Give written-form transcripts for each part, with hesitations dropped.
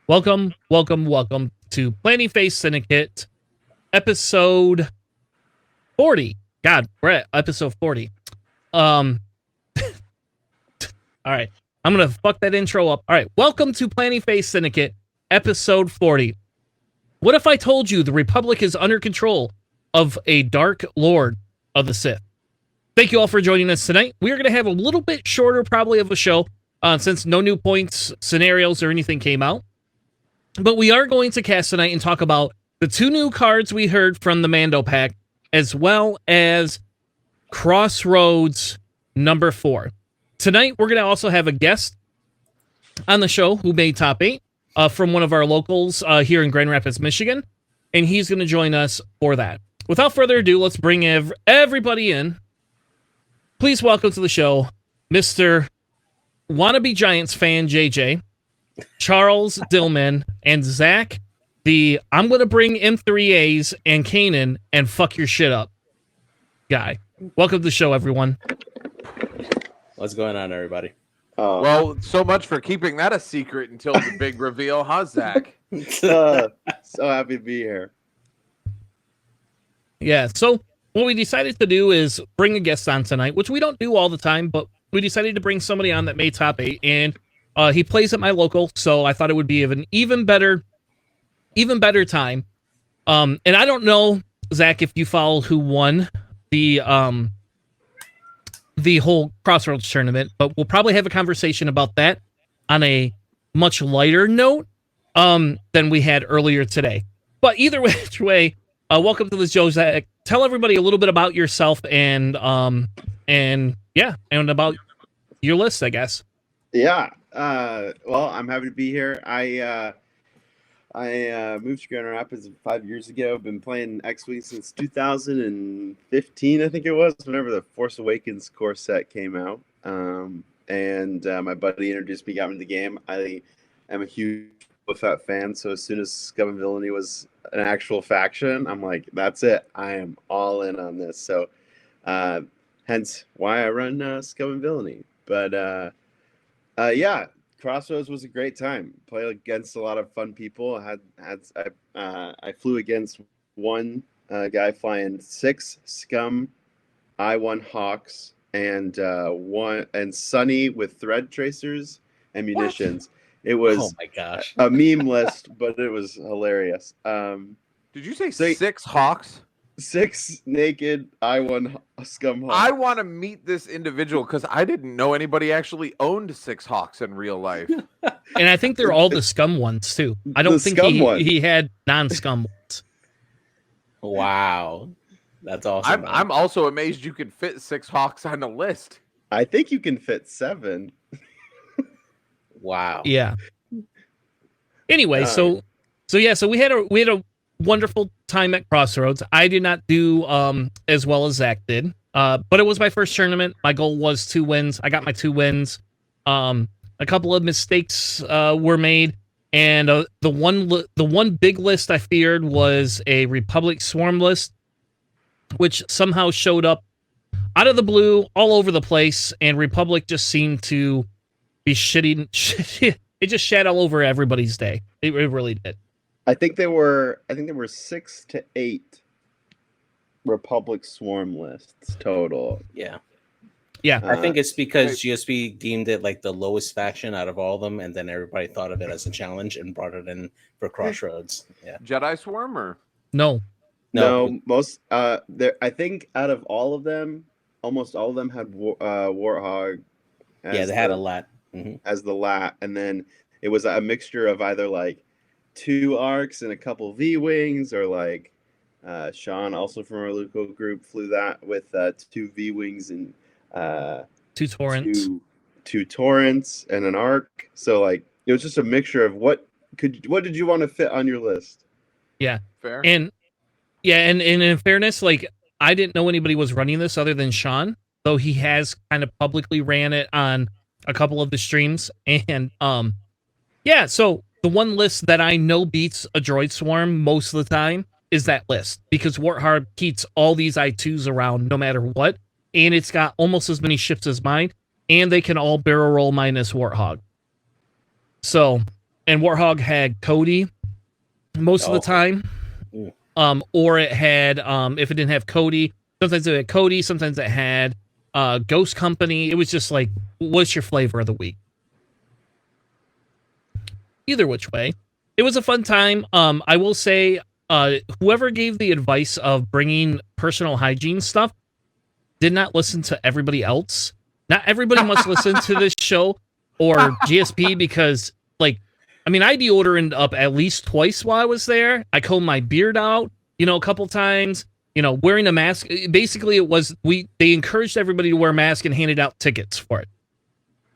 Welcome to Planning Phase Syndicate, episode 40. God, we're at episode 40. All right, I'm gonna fuck that intro up. All right, welcome to Planning Phase Syndicate, episode 40. What if I told you the Republic is under control of a Dark Lord of the Sith? Thank you all for joining us tonight. We are going to have a little bit shorter, probably, of a show, since no new points, scenarios, or anything came out. But we are going to cast tonight and talk about the two new cards we heard from the Mando pack, as well as Crossroads number 4. Tonight, we're going to also have a guest on the show who made top 8 from one of our locals here in Grand Rapids, Michigan. And he's going to join us for that. Without further ado, let's bring everybody in. Please welcome to the show, Mr. Wannabe Giants fan JJ, Charles Dillman, and Zach, the I'm going to bring M3As and Kanan and fuck your shit up guy. Welcome to the show, everyone. What's going on, everybody? Well, so much for keeping that a secret until the big reveal, huh, Zach? So happy to be here. Yeah, so what we decided to do is bring a guest on tonight, which we don't do all the time, but we decided to bring somebody on that made top 8, and he plays at my local, so I thought it would be of an even better time. And I don't know, Zach, if you follow who won the whole Crossroads tournament, but we'll probably have a conversation about that on a much lighter note than we had earlier today. But either which way, welcome to the show, Zach. Tell everybody a little bit about yourself and about your list, I guess. Yeah. Well, I'm happy to be here. I moved to Grand Rapids 5 years ago. I've been playing X-Wing since 2015, I think it was, whenever the Force Awakens core set came out. And my buddy introduced me, got me in the game. I am a huge Boba Fett fan, so as soon as Scum and Villainy was an actual faction, I'm like, that's it. I am all in on this. So hence why I run Scum and Villainy. But yeah, Crossroads was a great time. Played against a lot of fun people. I flew against one guy flying 6 Scum I-1 Hawks and Sunny with thread tracers and munitions. What? It was oh my gosh. A meme list, but it was hilarious. Did you say 6 Hawks? 6 naked I-1 Scum Hawks. I want to meet this individual because I didn't know anybody actually owned 6 Hawks in real life. And I think they're all the Scum ones too. I don't think he had non-Scum ones. Wow, that's awesome. I'm also amazed you could fit 6 Hawks on a list. I think you can fit 7. Wow. Yeah. Anyway, so we had a wonderful time at Crossroads. I did not do as well as Zach did, but it was my first tournament. My goal was 2 wins. I got my 2 wins. A couple of mistakes were made, and the one big list I feared was a Republic Swarm list, which somehow showed up out of the blue all over the place, and Republic just seemed to be shitty. It just shat all over everybody's day. It really did. I think there were 6 to 8 Republic Swarm lists total. Yeah. Yeah. I think it's because GSP deemed it like the lowest faction out of all of them, and then everybody thought of it as a challenge and brought it in for Crossroads. Yeah. Jedi Swarm or no most I think out of all of them, almost all of them had Warthog. Yeah, they had a lot. Mm-hmm. As the lat, and then it was a mixture of either like 2 arcs and a couple V-wings, or like Sean, also from our local group, flew that with 2 V-wings and 2 torrents, 2 torrents and an arc. So like it was just a mixture of what did you want to fit on your list? Yeah, fair. And in fairness, like I didn't know anybody was running this other than Sean, though he has kind of publicly ran it on a couple of the streams. And yeah, so the one list that I know beats a droid swarm most of the time is that list, because Warthog keeps all these I2s around no matter what, and it's got almost as many ships as mine, and they can all barrel roll minus Warthog. So and Warhog had Cody most of the time. Or it had, if it didn't have Cody, sometimes it had Cody, sometimes it had Ghost Company. It was just like, what's your flavor of the week? Either which way, it was a fun time. I will say, whoever gave the advice of bringing personal hygiene stuff did not listen to everybody else. Not everybody must listen to this show or GSP because, like, I mean, I deodoranted up at least twice while I was there. I combed my beard out, a couple times. Wearing a mask. Basically, it was they encouraged everybody to wear a mask and handed out tickets for it.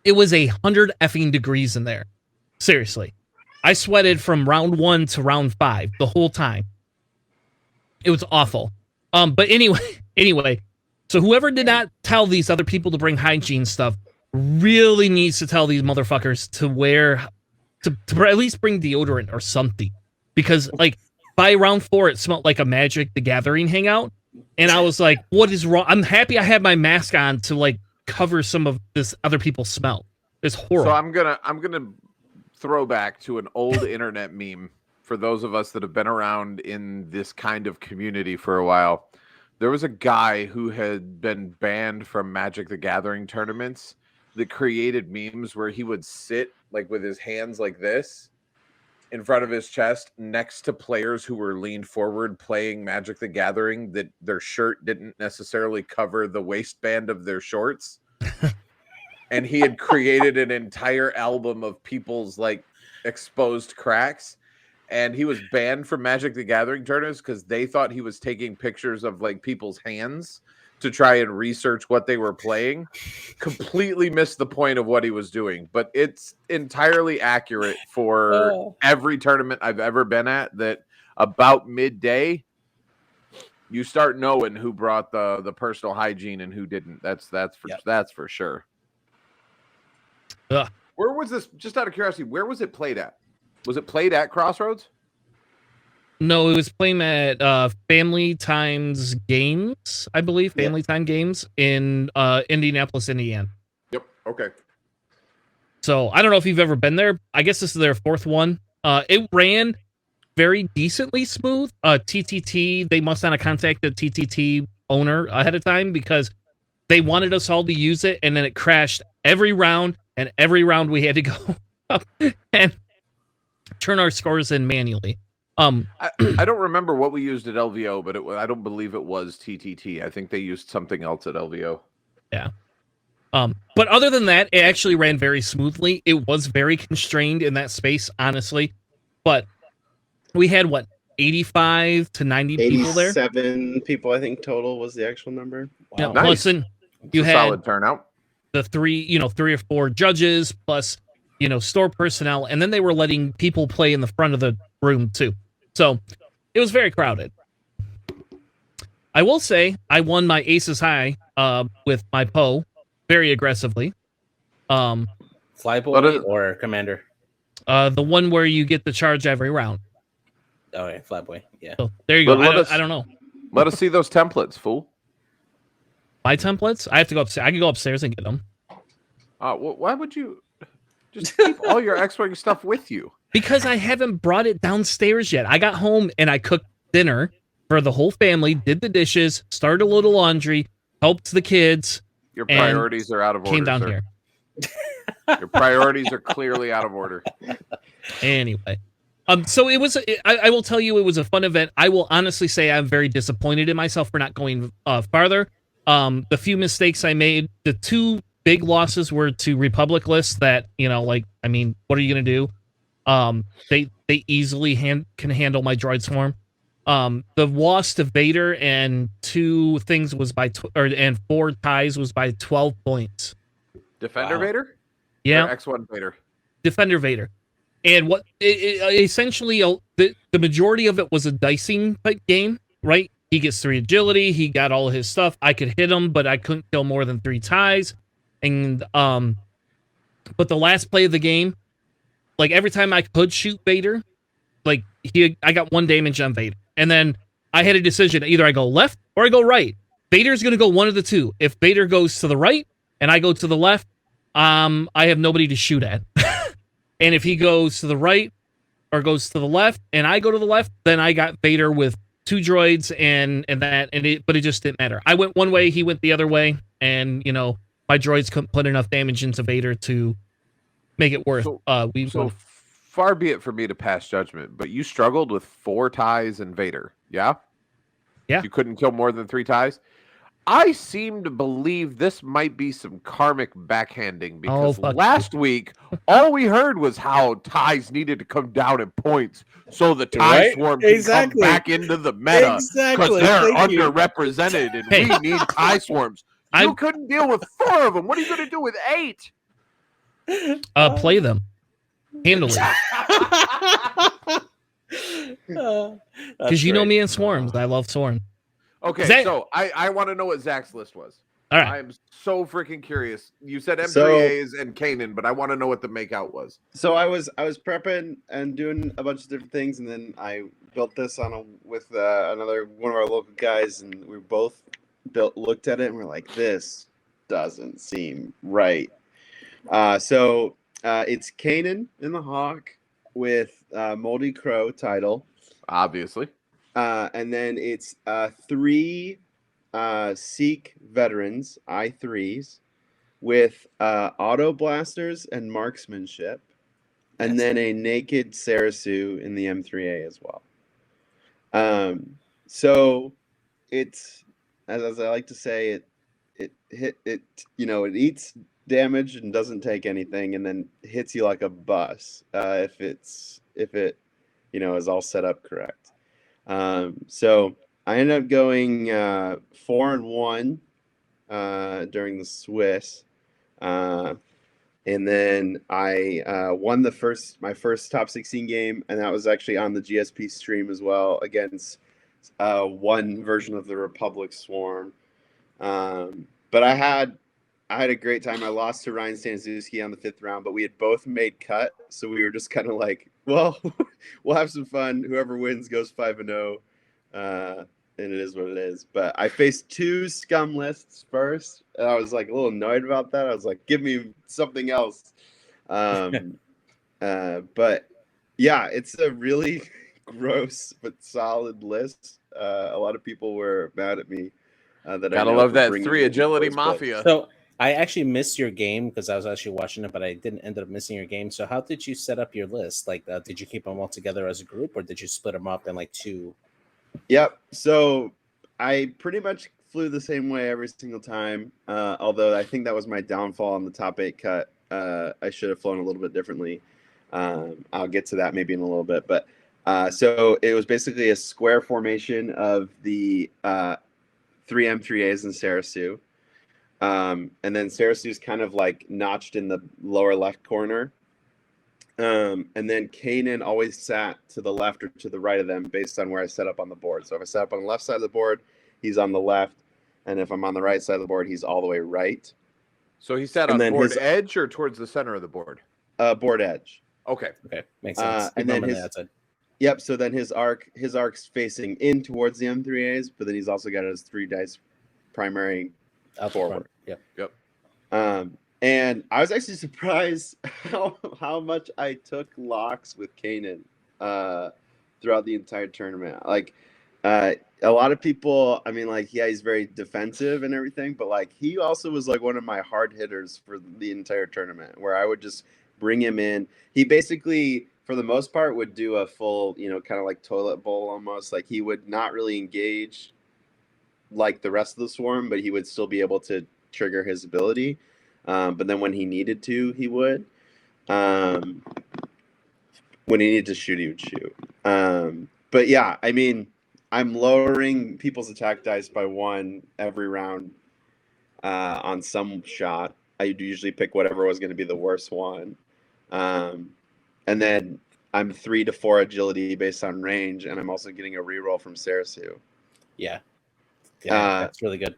It was 100 effing degrees in there. Seriously. I sweated from round 1 to round 5 the whole time. It was awful. But anyway, so whoever did not tell these other people to bring hygiene stuff really needs to tell these motherfuckers to wear, to at least bring deodorant or something. Because, like, by round 4, it smelled like a Magic the Gathering hangout. And I was like, what is wrong? I'm happy I had my mask on to, like, cover some of this other people's smell. It's horrible. So I'm gonna throw back to an old internet meme for those of us that have been around in this kind of community for a while. There was a guy who had been banned from Magic the Gathering tournaments that created memes where he would sit like with his hands like this in front of his chest next to players who were leaned forward playing Magic the Gathering, that their shirt didn't necessarily cover the waistband of their shorts. And he had created an entire album of people's like exposed cracks. And he was banned from Magic the Gathering tournaments because they thought he was taking pictures of like people's hands to try and research what they were playing. Completely missed the point of what he was doing. But it's entirely accurate for every tournament I've ever been at, that about midday, you start knowing who brought the personal hygiene and who didn't. That's for sure. Ugh. Where was this? Just out of curiosity, where was it played at? Was it played at Crossroads? No, it was playing at Family Times Games, I believe. Family Time Games in Indianapolis, Indiana. Yep. Okay. So I don't know if you've ever been there. I guess this is their 4th one. It ran very decently smooth. TTT, they must not have contacted the TTT owner ahead of time because they wanted us all to use it, and then it crashed every round, and every round we had to go up and turn our scores in manually. I don't remember what we used at LVO, but I don't believe it was TTT. I think they used something else at LVO. Yeah. But other than that, it actually ran very smoothly. It was very constrained in that space, honestly. But we had, 85 to 90 people there? 87 people, I think, total was the actual number. Wow. Yeah, Nice. plus, you had solid turnout. The 3 or 4 judges, plus, store personnel. And then they were letting people play in the front of the room, too. So it was very crowded. I will say I won my aces high with my Poe very aggressively. Flyboy or Commander? The one where you get the charge every round. Oh, yeah, Flyboy. Yeah. So there you go. But I don't know. Let us see those templates, fool. My templates? I have to go upstairs. I can go upstairs and get them. Why would you just keep all your X-Wing stuff with you? Because I haven't brought it downstairs yet. I got home and I cooked dinner for the whole family, did the dishes, started a little laundry, helped the kids. Your priorities are out of order. Came down here. Your priorities are clearly out of order. Anyway. So it was, I will tell you, it was a fun event. I will honestly say I'm very disappointed in myself for not going farther. The few mistakes I made, the 2 big losses were to Republic lists that, what are you going to do? They easily can handle my droid swarm. The loss to Vader and 2 things was and 4 ties was by 12 points. Defender Vader? Yeah. Or X1 Vader? Defender Vader. And what essentially the majority of it was a dicing type game, right? He gets 3 agility, he got all of his stuff. I could hit him, but I couldn't kill more than 3 ties. And but the last play of the game, like every time I could shoot Vader, like I got 1 damage on Vader. And then I had a decision. Either I go left or I go right. Vader's going to go one of the 2. If Vader goes to the right and I go to the left, I have nobody to shoot at. And if he goes to the right or goes to the left, and I go to the left, then I got Vader with 2 droids but it just didn't matter. I went one way, he went the other way, and my droids couldn't put enough damage into Vader to make it worth. Far be it for me to pass judgment, but you struggled with 4 ties and Vader, yeah? Yeah. You couldn't kill more than 3 ties? I seem to believe this might be some karmic backhanding because last week, all we heard was how ties needed to come down in points so the tie swarm can come back into the meta because they're underrepresented and we need tie swarms. You couldn't deal with 4 of them. What are you going to do with 8? Play them. Handle it. Because you know me and swarms. I love swarms. Okay, so I want to know what Zach's list was. All right. I am so freaking curious. You said M3As and Kanan, but I want to know what the makeout was. So I was prepping and doing a bunch of different things, and then I built this with another one of our local guys, and we both looked at it and we're like, this doesn't seem right. So it's Kanan in the Hawk with Moldy Crow title, obviously. And then it's 3 Sikh veterans, I3s, with auto blasters and marksmanship, and then a naked Sarasu in the M3A as well. So it's, as I like to say, it eats damage and doesn't take anything, and then hits you like a bus if it is all set up correct. So I ended up going 4-1 during the Swiss, and then I won my first top 16 game, and that was actually on the GSP stream as well against one version of the Republic Swarm. But I had a great time. I lost to Ryan Stanzewski on the 5th round, but we had both made cut, so we were just kind of like, well, we'll have some fun. Whoever wins goes 5-0, and it is what it is. But I faced 2 scum lists first, and I was like a little annoyed about that. I was like, give me something else. But yeah, it's a really gross but solid list. A lot of people were mad at me. Gotta love that 3 agility mafia. So I actually missed your game because I was actually watching it, but I didn't end up missing your game. So how did you set up your list? Like, did you keep them all together as a group, or did you split them up in like 2? Yep. So I pretty much flew the same way every single time. Although I think that was my downfall on the top 8 cut. I should have flown a little bit differently. I'll get to that maybe in a little bit. But so it was basically a square formation of the 3 M3As and Sarasu. And then Sarasu's kind of like notched in the lower left corner. And then Kanan always sat to the left or to the right of them based on where I set up on the board. So if I set up on the left side of the board, he's on the left. And if I'm on the right side of the board, he's all the way right. So he sat on board edge or towards the center of the board? Board edge. Okay. Makes sense. And then yep. So then his arc's facing in towards the M3As, but then he's also got his 3 dice primary out forward. Yep. And I was actually surprised how much I took locks with Kanan throughout the entire tournament. Like a lot of people, I mean, like, yeah, he's very defensive and everything, but like he also was like one of my hard hitters for the entire tournament, where I would just bring him in. He basically, for the most part, would do a full, kind of like toilet bowl almost. Like he would not really engage like the rest of the swarm, but he would still be able to trigger his ability. But then when he needed to, he would. When he needed to shoot, he would shoot. But yeah, I mean, I'm lowering people's attack dice by 1 every round on some shot. I usually pick whatever was going to be the worst one. And then I'm 3 to 4 agility based on range, and I'm also getting a reroll from Sarasu. Yeah, that's really good.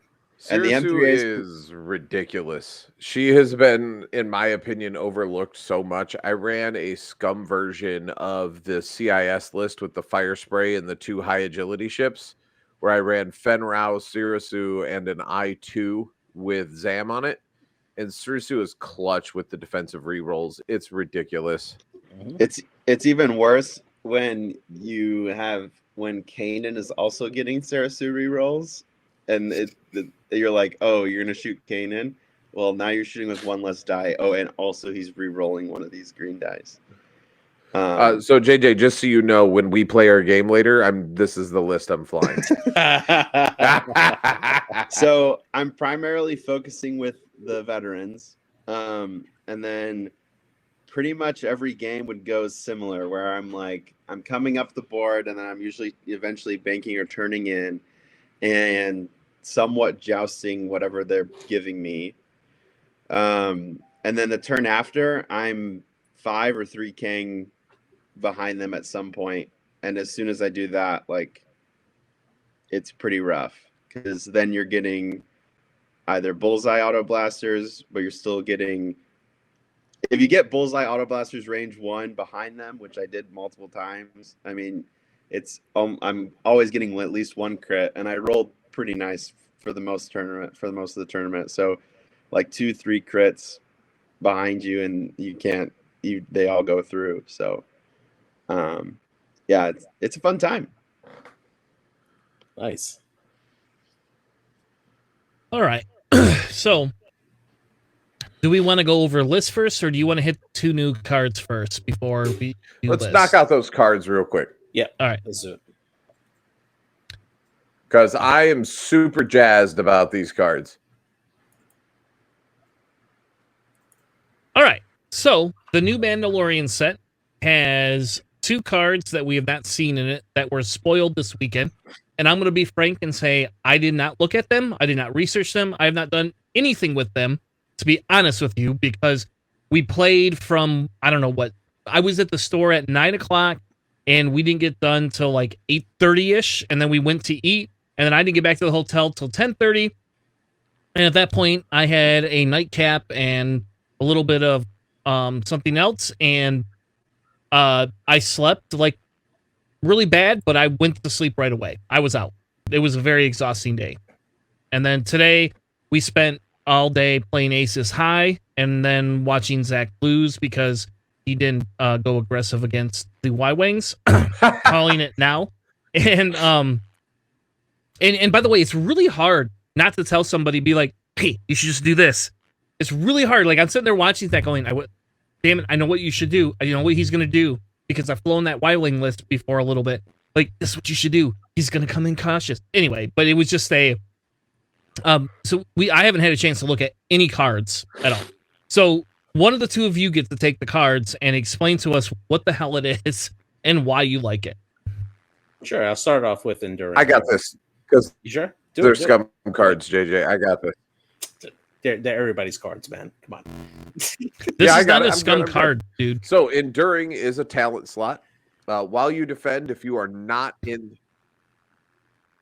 And the M3A is ridiculous. She has been, in my opinion, overlooked so much. I ran a scum version of the CIS list with the fire spray and the 2 high agility ships, where I ran Fenrau, Sirasu, and an I2 with Zam on it. And Sirasu is clutch with the defensive rerolls. It's ridiculous. Mhm. It's even worse when Kanan is also getting Sarasu rerolls, and you're like, oh, you're gonna shoot Kanan. Well, now you're shooting with one less die. Oh, and also he's re-rolling one of these green dice. So JJ, just so you know, when we play our game later, this is the list I'm flying. So I'm primarily focusing with the veterans, and then pretty much every game would go similar, where I'm coming up the board, and then I'm usually eventually banking or turning in, and somewhat jousting whatever they're giving me. And then the turn after, I'm 5 or 3 king behind them at some point, and as soon as I do that, like, it's pretty rough, because then you're getting either bullseye auto blasters, but you're still getting, if you get bullseye auto blasters range 1 behind them, which I did multiple times, I mean, it's I'm always getting at least 1 crit, and I rolled pretty nice for the most of the tournament. So like 2-3 crits behind you, and they all go through. So yeah, it's a fun time. Nice. All right. So, do we want to go over lists first, or do you want to hit 2 new cards first before we do Let's lists? knock out those cards real quick. Yeah. All right. Let's do it. Because I am super jazzed about these cards. All right. So, the new Mandalorian set has 2 cards that we have not seen in it that were spoiled this weekend. And I'm going to be frank and say I did not look at them. I did not research them. I have not done anything with them, to be honest with you, because we played from, I don't know what, I was at the store at 9 o'clock and we didn't get done till like 8:30ish. And then we went to eat, and then I didn't get back to the hotel till 10:30. And at that point, I had a nightcap and a little bit of something else. And I slept like really bad, but I went to sleep right away. I was out. It was a very exhausting day. And then today we spent all day playing Aces High and then watching Zach lose because he didn't go aggressive against the Y-Wings. Calling it now. And by the way, it's really hard not to tell somebody, be like, hey, you should just do this. It's really hard. Like, I'm sitting there watching that going, damn it, I know what you should do. I know what he's going to do, because I've flown that Y-Wing list before a little bit. Like, this is what you should do. He's going to come in cautious. Anyway, but it was just I haven't had a chance to look at any cards at all. So one of the 2 of you get to take the cards and explain to us what the hell it is and why you like it. Sure. I'll start off with Enduring. I got this. Because You sure? they're scum cards, JJ. I got this. They're everybody's cards, man. Come on. This Yeah, is not a scum card, dude. So Enduring is a talent slot. While you defend, if you are not in...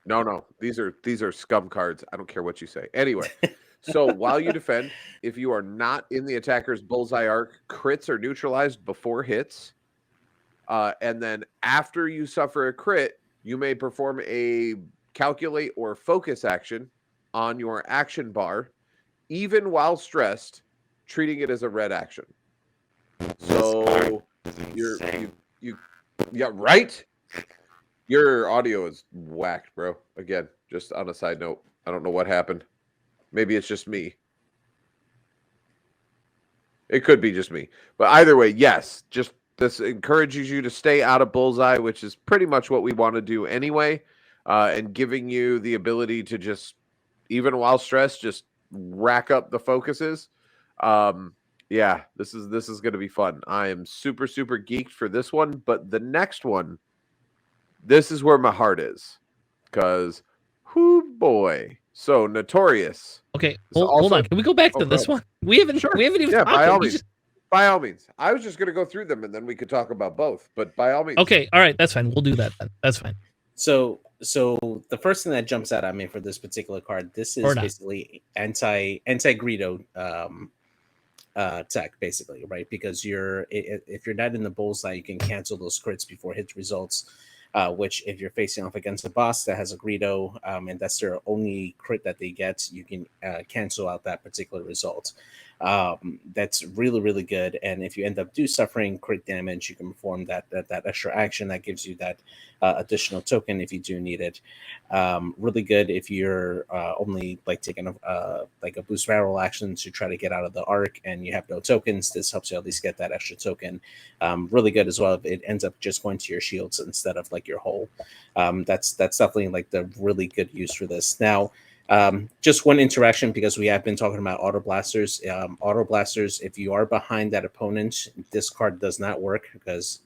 No, these are scum cards. I don't care what you say. Anyway, so while you defend, if you are not in the attacker's bullseye arc, crits are neutralized before hits. And then after you suffer a crit, you may perform a calculate or focus action on your action bar, even while stressed, treating it as a red action. So yeah, right? Your audio is whacked, bro. Again, just on a side note, I don't know what happened. Maybe it's just me. It could be just me. But either way, yes, just this encourages you to stay out of bullseye, which is pretty much what we want to do anyway, and giving you the ability to just, even while stressed, just rack up the focuses. Yeah, this is going to be fun. I am super, super geeked for this one, but the next one, this is where my heart is, because, whoo boy. So Notorious. Okay, hold on. Can we go back to this one? We haven't even Yeah, by all talked. means. By all means. I was just going to go through them and then we could talk about both. But by all means. Okay, all right, that's fine. We'll do that then. That's fine. So the first thing that jumps out at me for this particular card, this is basically anti-Greedo tech, basically, right? Because if you're not in the bullseye, you can cancel those crits before hit results. Which, if you're facing off against a boss that has a Greedo, and that's their only crit that they get, you can cancel out that particular result. That's really, really good. And if you end up suffering crit damage, you can perform that extra action that gives you that additional token if you do need it. Really good if you're only like taking a boost barrel action to try to get out of the arc and you have no tokens. This helps you at least get that extra token. Really good as well if it ends up just going to your shields instead of like your hull. That's definitely like the really good use for this. Now, just one interaction, because we have been talking about auto blasters. Auto blasters, if you are behind that opponent, this card does not work because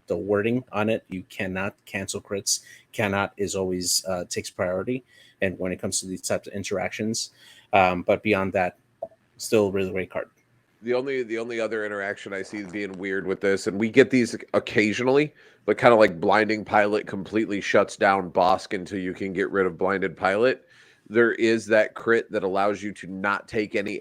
the wording on it, you cannot cancel crits. Cannot is always takes priority, and when it comes to these types of interactions, but beyond that, still a really great card. The only other interaction I see being weird with this, and we get these occasionally, but kind of like Blinding Pilot completely shuts down Bosk until you can get rid of Blinded Pilot. There is that crit that allows you to not take any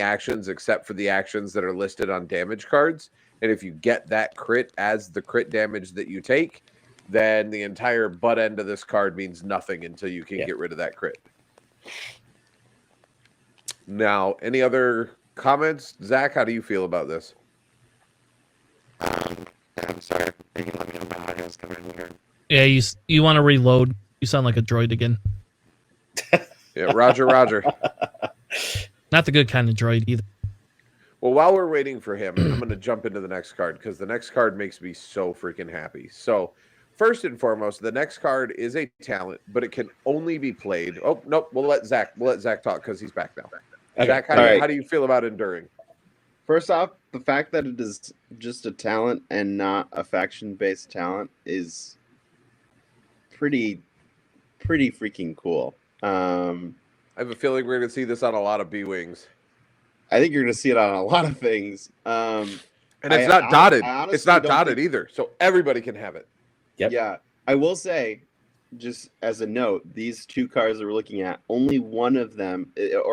actions except for the actions that are listed on damage cards. And if you get that crit as the crit damage that you take, then the entire butt end of this card means nothing until you can get rid of that crit. Now, any other comments? Zach, how do you feel about this? I'm sorry. You can let me know my audio's coming here. Yeah, you want to reload. You sound like a droid again. Yeah, Roger. Not the good kind of droid either. Well, while we're waiting for him, I'm going to jump into the next card because the next card makes me so freaking happy. So, first and foremost, the next card is a talent, but it can only be played. Oh, nope. We'll let Zach talk because he's back now. Okay. Zach, how do you feel about Enduring? First off, the fact that it is just a talent and not a faction-based talent is pretty freaking cool. I have a feeling we're going to see this on a lot of B-Wings. I think you're going to see it on a lot of things. And it's not dotted. It's not dotted either, so everybody can have it. Yep. Yeah, I will say, just as a note, these two cards that we're looking at, only one of them, the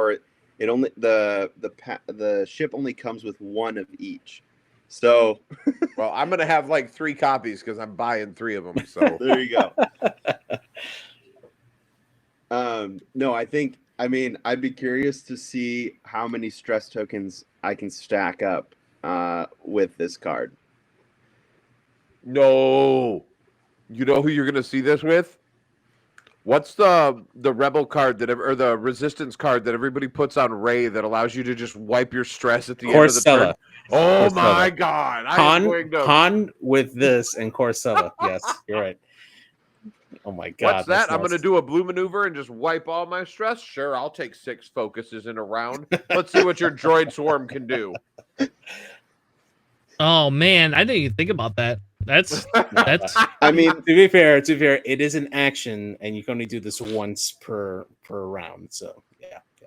ship only comes with one of each. So, well, I'm gonna have like 3 copies because I'm buying 3 of them. So there you go. No, I'd be curious to see how many stress tokens I can stack up with this card. No, you know who you're gonna see this with? What's the rebel card or the resistance card that everybody puts on Rey that allows you to just wipe your stress at the end of the turn? Oh my God! Han with this and Corsella. Yes, you're right. Oh my God! What's that? I'm going to do a blue maneuver and just wipe all my stress? Sure, I'll take 6 focuses in a round. Let's see what your droid swarm can do. Oh man, I didn't even think about that. That's. I mean, to be fair, it is an action, and you can only do this once per round. So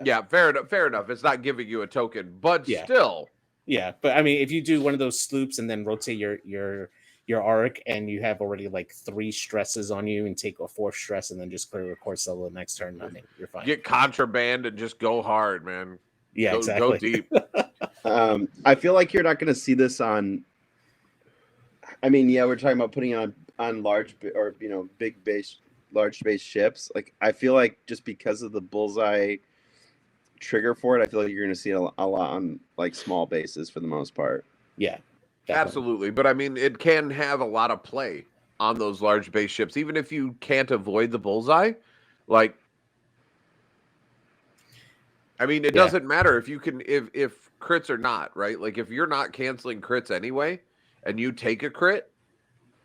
yeah, fair enough. It's not giving you a token, but still. Yeah, but I mean, if you do one of those sloops and then rotate your arc, and you have already like 3 stresses on you, and take a 4th stress, and then just clear a Corsella the next turn, I think you're fine. Get contraband and just go hard, man. Yeah, exactly. Go deep. I feel like you're not going to see this on. I mean, yeah, we're talking about putting on large or big base, large base ships. Like, I feel like just because of the bullseye trigger for it, I feel like you're going to see a lot on like small bases for the most part. Yeah, definitely. Absolutely. But I mean, it can have a lot of play on those large base ships, even if you can't avoid the bullseye. Like, I mean, it doesn't matter if you can, if crits or not, right? Like, if you're not canceling crits anyway, and you take a crit,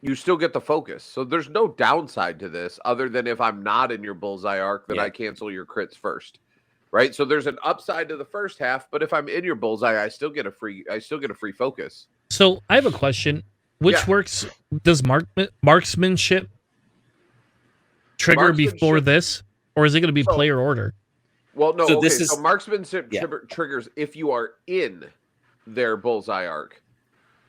you still get the focus. So there's no downside to this other than if I'm not in your bullseye arc, then I cancel your crits first. Right? So there's an upside to the first half, but if I'm in your bullseye, I still get a free focus. So I have a question. Which works? Does marksmanship trigger before this? Or is it going to be player order? Well, no, so marksmanship triggers if you are in their bullseye arc.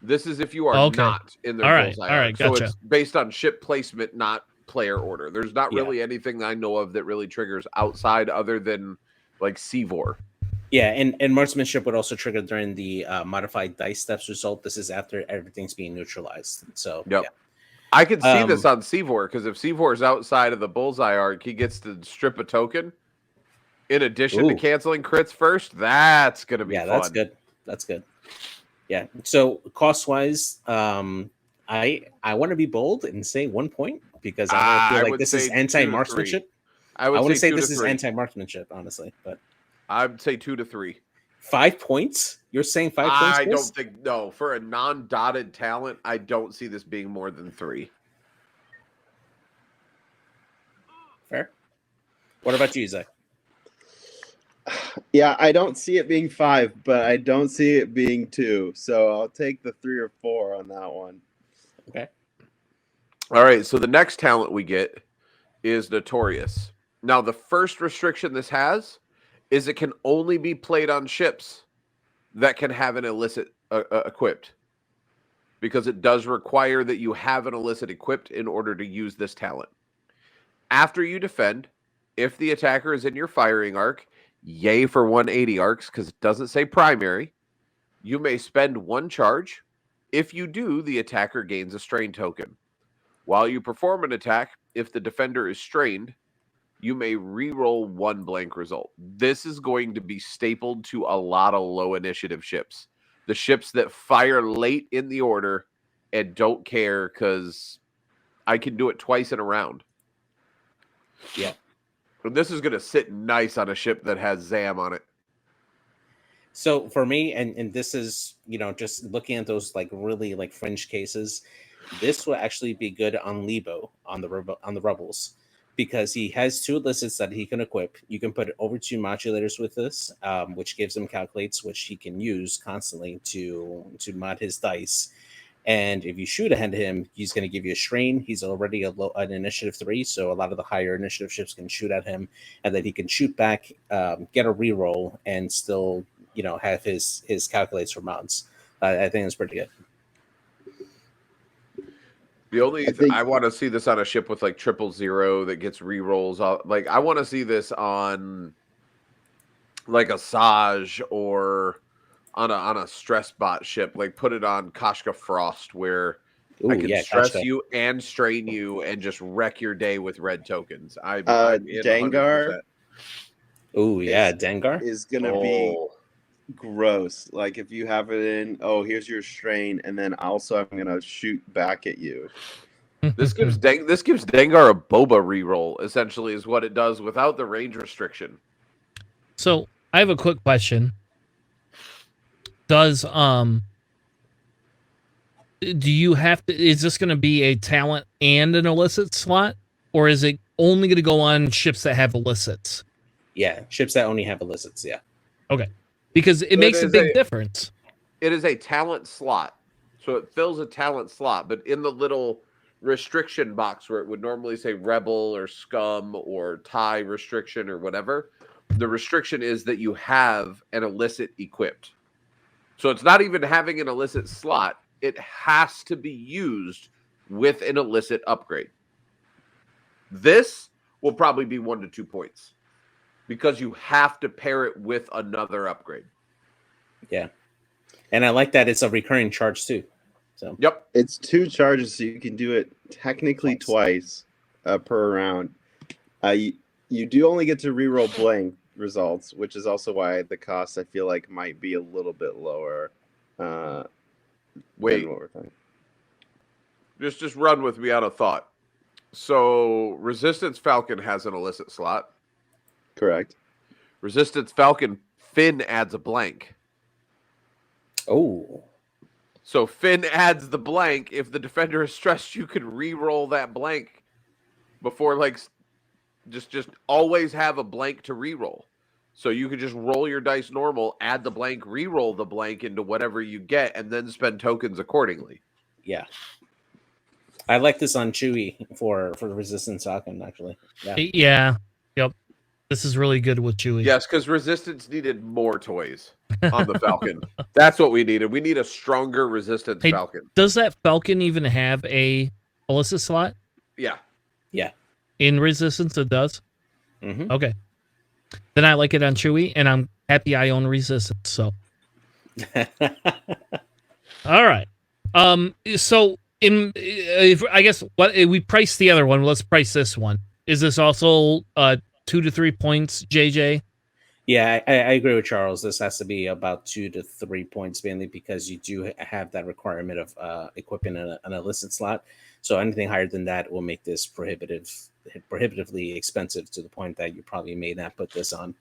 This is if you are not in their bullseye. All right, gotcha. So it's based on ship placement, not player order. There's not really anything that I know of that really triggers outside other than like Seavor. Yeah, and marksmanship would also trigger during the modified dice steps result. This is after everything's being neutralized. So I could see this on Seavor, because if Seavor's outside of the bullseye arc, he gets to strip a token. In addition to Ooh. canceling crits first, that's gonna be Yeah, fun. that's good. That's good. Yeah. So cost wise, I want to be bold and say 1 point because I feel I like would this is say 2 to 3. anti-marksmanship. I I would want to say say 2 to this is 3. anti-marksmanship, honestly. But I'd say 2 to 3. 5 points? You're saying 5 points? I Chris? don't think no for a non-dotted talent. I don't see this being more than 3. Fair. What about you, Zach? Yeah, I don't see it being 5, but I don't see it being 2. So I'll take the 3 or 4 on that one. Okay. All right, so the next talent we get is Notorious. Now, the first restriction this has is it can only be played on ships that can have an illicit equipped, because it does require that you have an illicit equipped in order to use this talent. After you defend, if the attacker is in your firing arc, yay for 180 arcs because it doesn't say primary, you may spend 1 charge. If you do, the attacker gains a strain token. While you perform an attack, if the defender is strained, you may re-roll 1 blank result. This is going to be stapled to a lot of low initiative ships. The ships that fire late in the order and don't care because I can do it twice in a round. Yeah. And this is going to sit nice on a ship that has Zam on it. So for me, and this is, just looking at those like really like fringe cases, this will actually be good on Lebo on the Rebels, because he has 2 illicits that he can equip. You can put over 2 modulators with this, which gives him calculates, which he can use constantly to mod his dice. And if you shoot ahead of him, he's going to give you a strain. He's already an initiative 3, so a lot of the higher initiative ships can shoot at him, and then he can shoot back, get a reroll, and still, have his calculates for mods. I think that's pretty good. The only I want to see this on a ship with like 000 that gets rerolls. Like I want to see this on like a Saj or on a stress bot ship. Like put it on Kashka Frost where I can stress Kashka. You and strain you and just wreck your day with red tokens. I'm in Dengar. 100%. Oh yeah, Dengar is gonna be gross. Like if you have it in, here's your strain, and then also I'm gonna shoot back at you. This gives Dengar a boba reroll, essentially, is what it does without the range restriction. So I have a quick question. Does do you have to? Is this going to be a talent and an illicit slot, or is it only going to go on ships that have illicits? Yeah, ships that only have illicits. Yeah. Okay, because it makes a big difference. It is a talent slot, so it fills a talent slot, but in the little restriction box where it would normally say rebel or scum or tie restriction or whatever, the restriction is that you have an illicit equipped. So it's not even having an illicit slot. It has to be used with an illicit upgrade. This will probably be 1 to 2 points because you have to pair it with another upgrade. Yeah. And I like that it's a recurring charge too. So yep, it's 2 charges, so you can do it technically twice per round. You do only get to reroll blank results, which is also why the cost I feel like might be a little bit lower. Wait, than what we're thinking. Just run with me on a thought. So Resistance Falcon has an illicit slot. Correct. Resistance Falcon Finn adds a blank. Oh. So Finn adds the blank. If the defender is stressed, you can re-roll that blank before, like, just always have a blank to re-roll. So you could just roll your dice normal, add the blank, re-roll the blank into whatever you get, and then spend tokens accordingly. Yeah. I like this on Chewy for Resistance Falcon, actually. Yeah. Yep. This is really good with Chewy. Yes, because Resistance needed more toys on the Falcon. That's what we needed. We need a stronger Resistance Falcon. Does that Falcon even have a illicit slot? Yeah. Yeah. In Resistance, it does? Mm-hmm. Okay. Then I like it on Chewy, and I'm happy I own Resistance, so. All right. So, I guess what we priced the other one. Let's price this one. Is this also 2 to 3 points, JJ? Yeah, I agree with Charles. This has to be about 2 to 3 points, mainly because you do have that requirement of equipping an illicit slot. So anything higher than that will make this prohibitively expensive to the point that you probably may not put this on.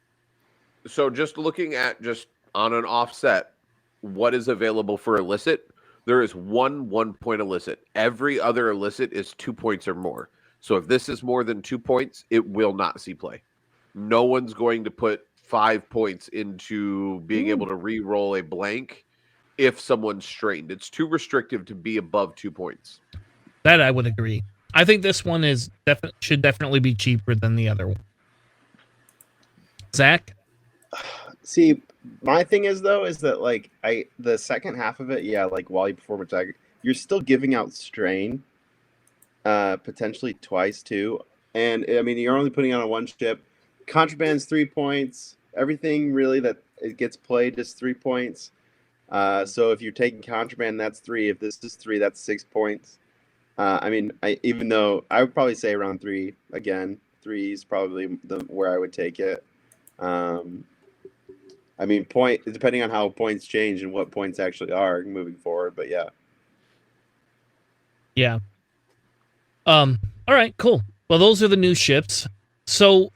So just looking at just on an offset, what is available for illicit? There is 1 point illicit. Every other illicit is 2 points or more. So if this is more than 2 points, it will not see play. No one's going to put 5 points into being able to re-roll a blank if someone's strained. It's too restrictive to be above 2 points. That I would agree. I think this one is should definitely be cheaper than the other one. Zach? See, my thing is that like the second half of it, yeah, like while you perform attack, you're still giving out strain, potentially twice too. And I mean, you're only putting on one ship. Contraband's 3 points. Everything really that it gets played is 3 points. So if you're taking contraband, that's 3. If this is 3, that's 6 points. I mean, even though I would probably say around 3 again. 3 is probably where I would take it. I mean, depending on how points change and what points actually are moving forward, but yeah. Yeah. All right, cool. Well, those are the new ships. So,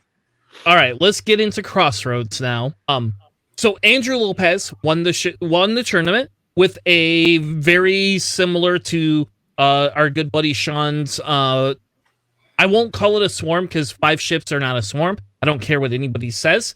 all right, let's get into Crossroads now. So Andrew Lopez won the tournament with a very similar to our good buddy Sean's. I won't call it a swarm because 5 ships are not a swarm. I don't care what anybody says.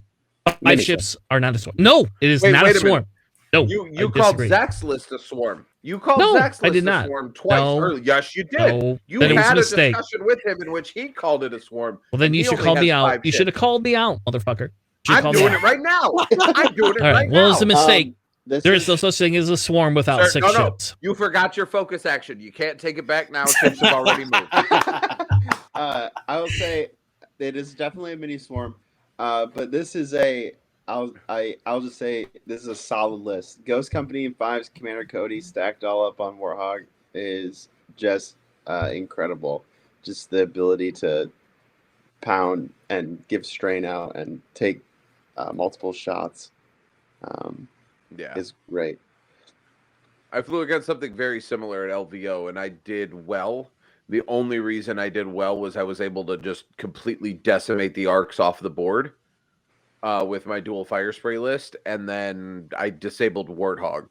5 ships are not a swarm. No, it is not a swarm. No, you called Zach's list a swarm. You called Zach's list a swarm twice earlier. Yes, you did. No, you then had a mistake. Discussion with him in which he called it a swarm. Well, then you should call me out. You should have called me out, motherfucker. I'm doing it right now. I'm doing it right now. Well, it's a mistake. There is no such thing as a swarm without 6 ships. You forgot your focus action. You can't take it back now. Ships have already moved. I will say it is definitely a mini swarm, but this is I'll just say this is a solid list. Ghost Company and 5's Commander Cody stacked all up on Warthog is just incredible. Just the ability to pound and give strain out and take multiple shots is great. I flew against something very similar at LVO, and I did well. The only reason I did well was I was able to just completely decimate the arcs off the board with my dual fire spray list, and then I disabled Warthog.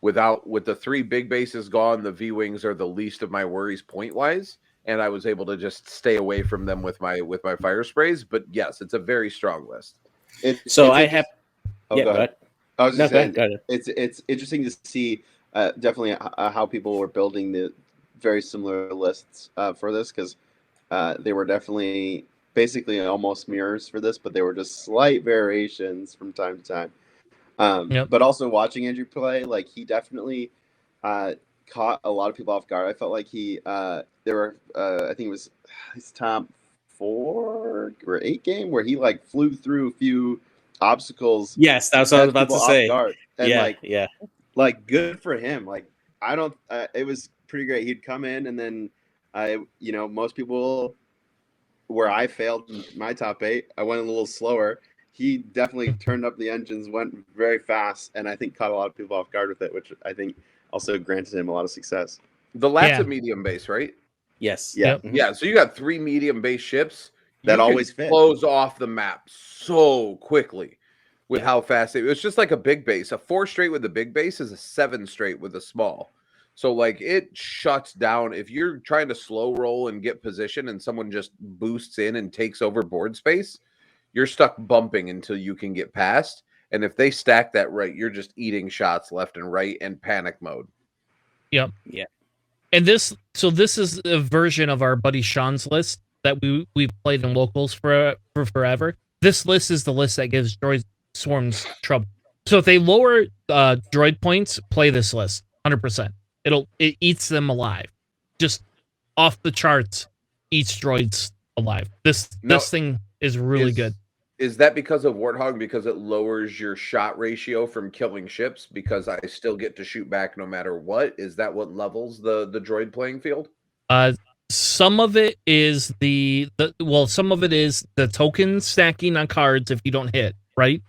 With the 3 big bases gone, the V-wings are the least of my worries point-wise, and I was able to just stay away from them with my fire sprays. But yes, it's a very strong list. Go ahead. I was just saying, it's interesting to see definitely how people were building the very similar lists for this, because they were definitely basically almost mirrors for this, but they were just slight variations from time to time. But also watching Andrew play, like he definitely caught a lot of people off guard. I felt like there were I think it was his top 4 or 8 game where he like flew through a few obstacles. Yes, that's what I was about to say. And like good for him. Like I don't. It was pretty great. He'd come in and then most people where I failed in my top 8, I went a little slower. He definitely turned up the engines, went very fast, and I think caught a lot of people off guard with it, which I think also granted him a lot of success. The lat's a medium base, right? Yes. Yeah. Yeah. So you got 3 medium base ships that always fit. Close off the map so quickly with how fast it was. Just like a big base. A 4 straight with a big base is a 7 straight with a small. So like it shuts down. If you're trying to slow roll and get position and someone just boosts in and takes over board space, you're stuck bumping until you can get past. And if they stack that right, you're just eating shots left and right and panic mode. Yep. Yeah. And this is a version of our buddy Sean's list that we played in locals for forever. This list is the list that gives droid swarms trouble. So if they lower droid points, play this list 100%. It eats them alive, just off the charts. Eats droids alive. This thing is really good. Is that because of Warthog? Because it lowers your shot ratio from killing ships? Because I still get to shoot back no matter what? Is that what levels the droid playing field? Some of it is some of it is the token stacking on cards if you don't hit, right?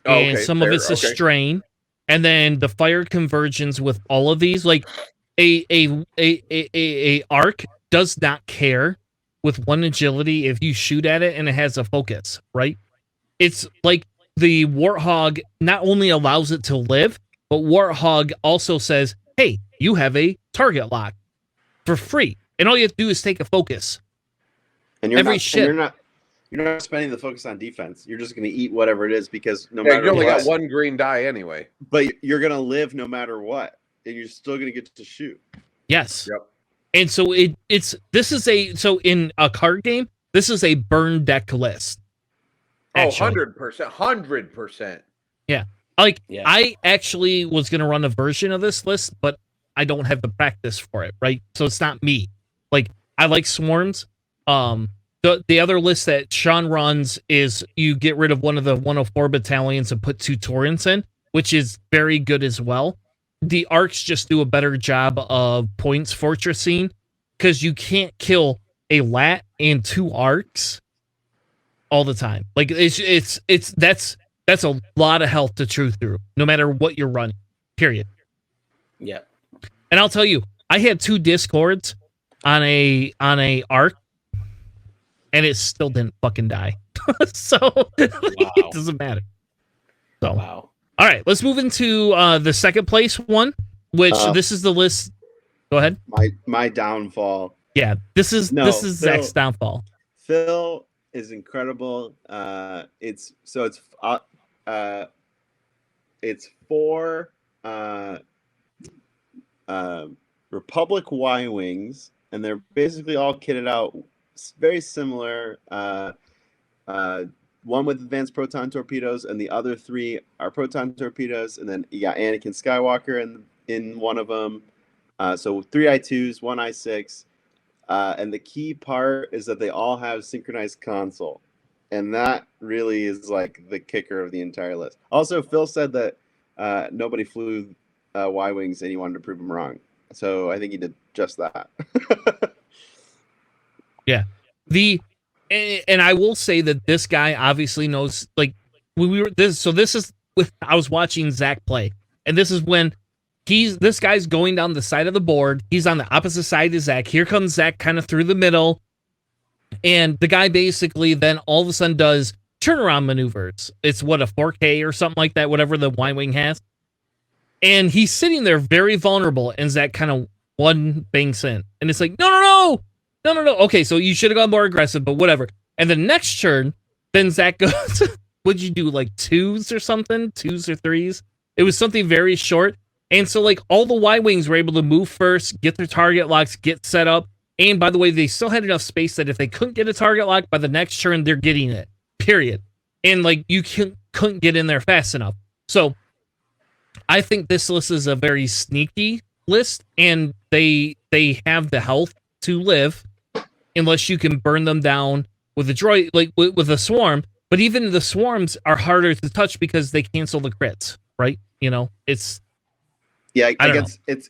Oh, and okay, some of fair, it's a okay. strain, and then the fire conversions with all of these. Like a arc does not care with one agility if you shoot at it and it has a focus, right? It's like the Warthog not only allows it to live, but Warthog also says, hey, you have a target lock for free. And all you have to do is take a focus. And you're Every not, ship. you're not spending the focus on defense. You're just going to eat whatever it is because no Yeah, matter you only what, got one green die anyway. but you're going to live no matter what, and you're still going to get to shoot. Yes. Yep. And so so in a card game, this is a burn deck list. Actually. 100%. 100%. Yeah. Like, Yeah. I actually was going to run a version of this list, but I don't have the practice for it, right? So it's not me. Like, I like swarms. The other list that Sean runs is you get rid of one of the 104 battalions and put 2 torrents in, which is very good as well. The arcs just do a better job of points fortressing because you can't kill a lat and 2 arcs all the time. Like, that's a lot of health to chew through, no matter what you're running. Period. Yeah. And I'll tell you, I had 2 discords on a arc, and it still didn't fucking die. So it doesn't matter. So Wow. all right, let's move into the second place one, which this is the list. Go ahead. My downfall. Yeah, this is Zach's downfall. Phil is incredible. It's 4 Republic Y-wings, and they're basically all kitted out very similar. One with advanced proton torpedoes, and the other 3 are proton torpedoes, and then you got Anakin Skywalker in one of them. So 3 I2s, 1 I6. And the key part is that they all have synchronized console. And that really is like the kicker of the entire list. Also, Phil said that nobody flew Y-wings and he wanted to prove him wrong. So I think he did just that. Yeah. And I will say that this guy obviously knows, like, when we were this is I was watching Zach play, and this is when this guy's going down the side of the board. He's on the opposite side of Zach. Here comes Zach kind of through the middle. And the guy basically then all of a sudden does turnaround maneuvers. It's a 4K or something like that, whatever the Y-wing has. And he's sitting there very vulnerable, and Zach kind of one banks in. And it's like, no. Okay, so you should have gone more aggressive, but whatever. And the next turn, then Zach goes, what'd you do, like 2s or something? 2s or 3s? It was something very short. And so, like, all the Y-wings were able to move first, get their target locks, get set up. And by the way, they still had enough space that if they couldn't get a target lock by the next turn, they're getting it. Period. And, like, you couldn't get in there fast enough. So I think this list is a very sneaky list, and they have the health to live unless you can burn them down with a droid, like with a swarm. But even the swarms are harder to touch because they cancel the crits, right? You know, it's yeah, I guess it's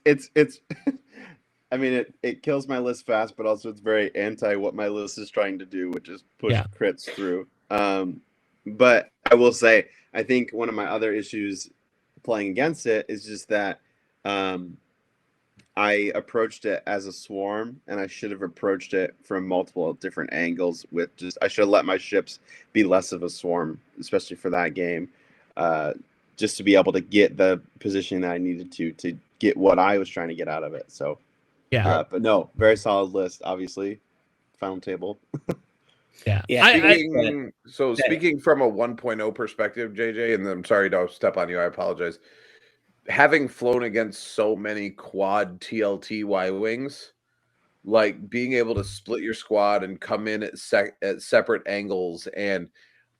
I mean, it kills my list fast, but also it's very anti what my list is trying to do, which is push crits through. But I will say, I think one of my other issues playing against it is just that I approached it as a swarm, and I should have approached it from multiple different angles. I should have let my ships be less of a swarm, especially for that game, just to be able to get the position that I needed to get what I was trying to get out of it. So, yeah, but no, very solid list. Obviously, final table. Yeah. Speaking from a 1.0 perspective, JJ, and I'm sorry to step on you. I apologize. Having flown against so many quad TLT Y-wings, like being able to split your squad and come in at separate angles. And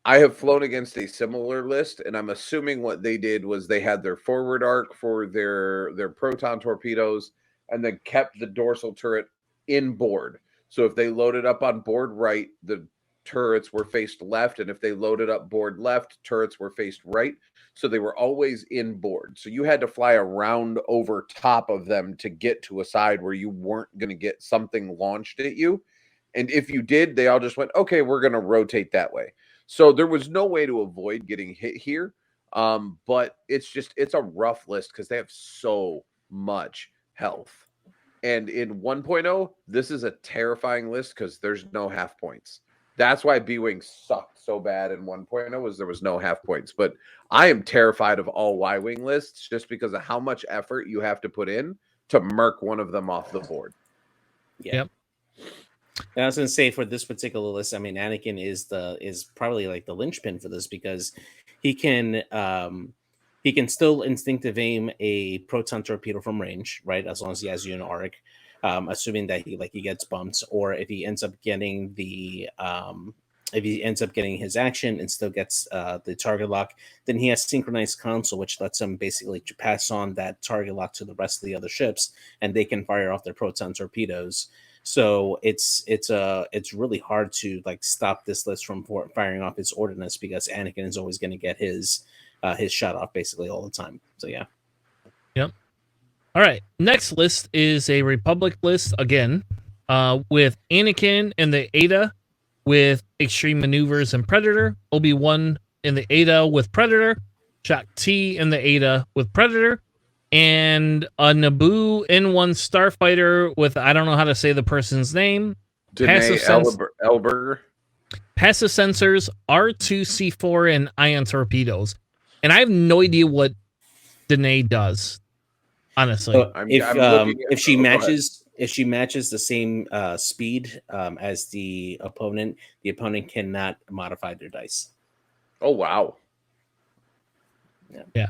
I have flown against a similar list, and I'm assuming what they did was they had their forward arc for their proton torpedoes and then kept the dorsal turret inboard. So if they loaded up on board right, the turrets were faced left, and if they loaded up board left, turrets were faced right. So they were always inboard. So you had to fly around over top of them to get to a side where you weren't going to get something launched at you. And if you did, they all just went, okay, we're going to rotate that way. So there was no way to avoid getting hit here. But it's a rough list because they have so much health. And in 1.0, this is a terrifying list because there's no half points. That's why B-Wing sucked so bad in 1.0 was there was no half points. But I am terrified of all Y-Wing lists just because of how much effort you have to put in to murk one of them off the board. Yeah. Yep. And I was gonna say for this particular list, I mean, Anakin is probably like the linchpin for this because he can still instinctive aim a proton torpedo from range, right? As long as he has you in arc, assuming that he gets bumped, or if he ends up getting his action and still gets the target lock, then he has synchronized console, which lets him basically pass on that target lock to the rest of the other ships, and they can fire off their proton torpedoes. So it's really hard to like stop this list from firing off its ordnance because Anakin is always going to get his shot off basically all the time. So yeah. Yep. All right. Next list is a Republic list again, with Anakin and the Ada with Extreme Maneuvers and Predator, Obi-Wan in the Ada with Predator, Shaq T in the Ada with Predator, and a Naboo N1 Starfighter with, I don't know how to say the person's name. Danae Elberger. Passive sensors, R2C4, and ion torpedoes. And I have no idea what Danae does, honestly. If she matches the same speed as the opponent cannot modify their dice. Oh wow. Yeah.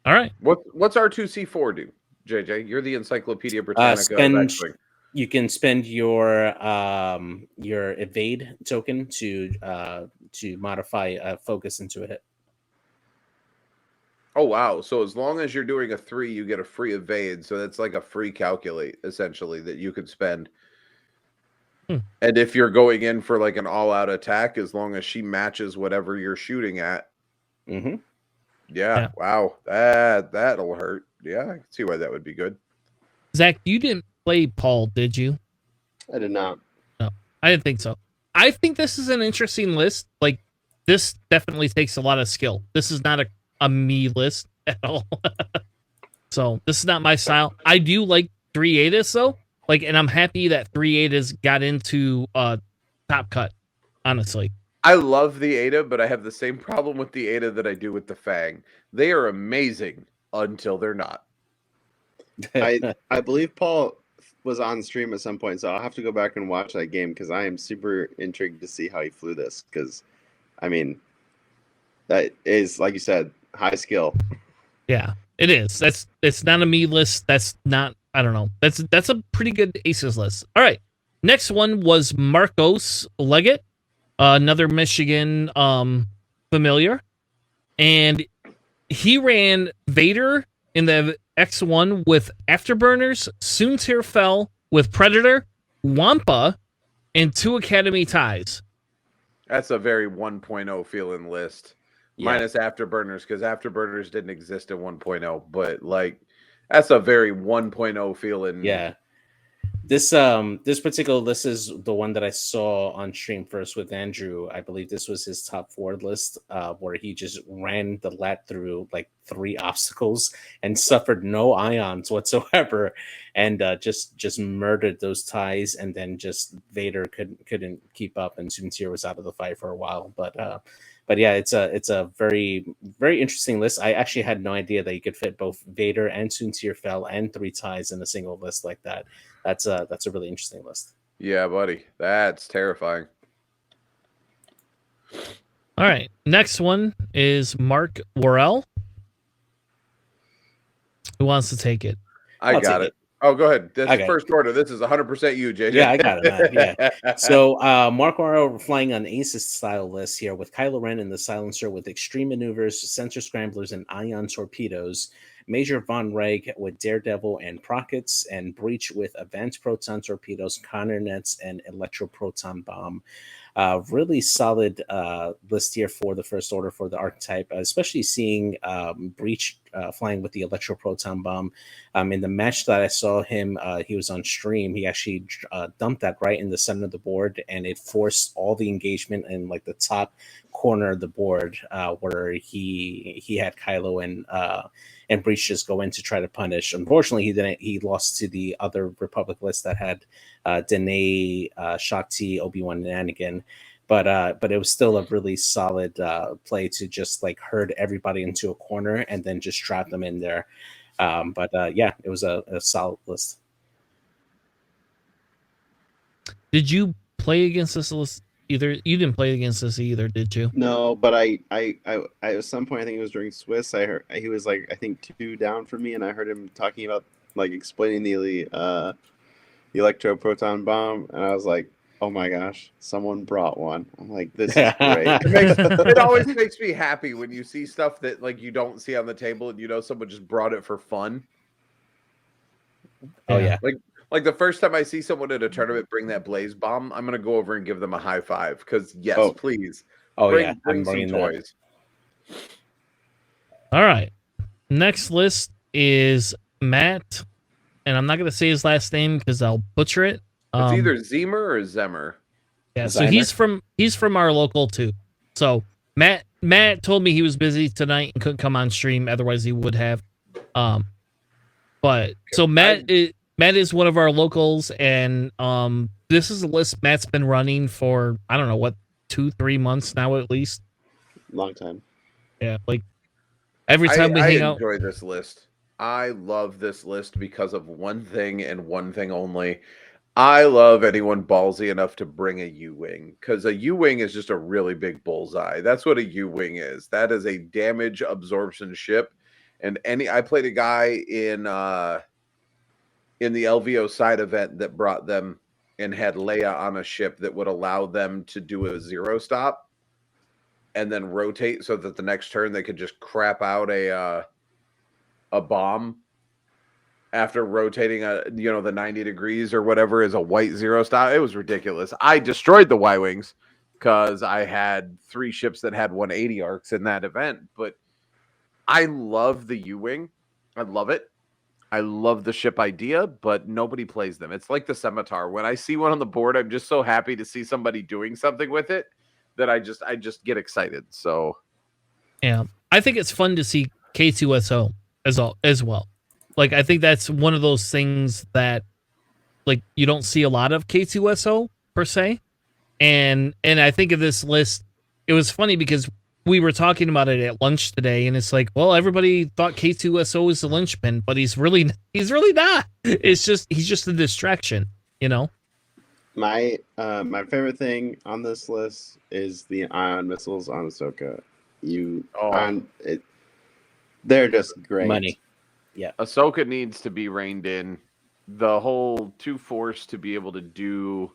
All right. What's R2C4 do, JJ? You're the Encyclopedia Britannica. You can spend your evade token to modify focus into a hit. Oh wow! So as long as you're doing a 3, you get a free evade. So that's like a free calculate essentially that you could spend. And if you're going in for like an all-out attack, as long as she matches whatever you're shooting at. Mm-hmm. Yeah. Wow. That'll hurt. Yeah, I can see why that would be good. Zach, you didn't play Paul, did you? I did not. No, I didn't think so. I think this is an interesting list. Like, this definitely takes a lot of skill. This is not a me list at all. So this is not my style. I do like 3 Adas though. Like, and I'm happy that 3 Adas got into Top Cut, honestly. I love the Ada, but I have the same problem with the Ada that I do with the Fang. They are amazing until they're not. I believe Paul was on stream at some point, so I'll have to go back and watch that game because I am super intrigued to see how he flew this. Because, I mean, that is, like you said, high skill. Yeah, it is. It's not a me list. That's not, I don't know. That's a pretty good aces list. All right. Next one was Marcos Leggett, another Michigan familiar. And he ran Vader in the X1 with Afterburners, Soontir Fel with Predator, Wampa, and 2 Academy ties. That's a very 1.0 feeling list. Yeah. Minus Afterburners, because Afterburners didn't exist in 1.0, but like that's a very 1.0 feeling. Yeah. This particular list is the one that I saw on stream first with Andrew. I believe this was his top 4 list, where he just ran the lat through like 3 obstacles and suffered no ions whatsoever, and just murdered those ties. And then just Vader couldn't keep up, and Soontir was out of the fight for a while. But yeah, it's a very, very interesting list. I actually had no idea that you could fit both Vader and Soontir Fel and 3 ties in a single list like that. That's a really interesting list. Yeah, buddy. That's terrifying. All right. Next one is Mark Worrell. Who wants to take it? I got it. Oh, go ahead. This is first order. This is 100% you, JJ. Yeah, I got it, man. Yeah. So Mark Worrell flying on Aces style list here with Kylo Ren in the silencer with extreme maneuvers, sensor scramblers, and ion torpedoes. Major Von Reg with Daredevil and Prockets, and Breach with advanced proton torpedoes, Connor nets, and electroproton bomb. Really solid list here for the first order for the archetype, especially seeing Breach flying with the electro proton bomb. In the match that I saw him, he was on stream. He actually dumped that right in the center of the board, and it forced all the engagement in like the top corner of the board, where he had Kylo and Breach just go in to try to punish. Unfortunately, he didn't. He lost to the other Republic list that had Danae, Shakti, Obi-Wan, and Anakin. But it was still a really solid play to just like herd everybody into a corner and then just trap them in there. Yeah, it was a solid list. Did you play against this list either? You didn't play against this either, did you? No, but I at some point, I think it was during Swiss, I heard he was like, I think 2 down from me, and I heard him talking about like explaining the electro proton bomb, and I was like, oh my gosh, someone brought one. I'm like, this is great. It always makes me happy when you see stuff that like you don't see on the table and you know someone just brought it for fun. Oh yeah. Like the first time I see someone at a tournament bring that blaze bomb, I'm gonna go over and give them a high five because yes, please. Yeah, bring some toys. All right. Next list is Matt, and I'm not gonna say his last name because I'll butcher it. It's either Zemer or Zemmer. Yeah, so he's from our local too. So Matt told me he was busy tonight and couldn't come on stream, otherwise he would have. But so Matt is one of our locals, and this is a list Matt's been running for I don't know what 2-3 months now at least. Long time. Yeah, like every time we hang out. I enjoy this list. I love this list because of one thing and one thing only. I love anyone ballsy enough to bring a U-Wing, because a U-Wing is just a really big bullseye. That's what a U-Wing is. That is a damage absorption ship. And I played a guy in the LVO side event that brought them and had Leia on a ship that would allow them to do a 0 stop and then rotate so that the next turn they could just crap out a bomb. After rotating the 90 degrees or whatever is a white 0 stop. It was ridiculous. I destroyed the Y-Wings because I had 3 ships that had 180 arcs in that event. But I love the U-Wing. I love it. I love the ship idea, but nobody plays them. It's like the Scimitar. When I see one on the board, I'm just so happy to see somebody doing something with it that I just get excited. So yeah, I think it's fun to see K2SO as well. Like, I think that's one of those things that, like, you don't see a lot of K2SO, per se. And I think of this list, it was funny because we were talking about it at lunch today, and it's like, well, everybody thought K2SO was the linchpin, but he's really not. It's just, he's just a distraction, you know? My favorite thing on this list is the ion missiles on Ahsoka. They're just great. Money. Yeah, Ahsoka needs to be reined in. The whole 2 Force to be able to do.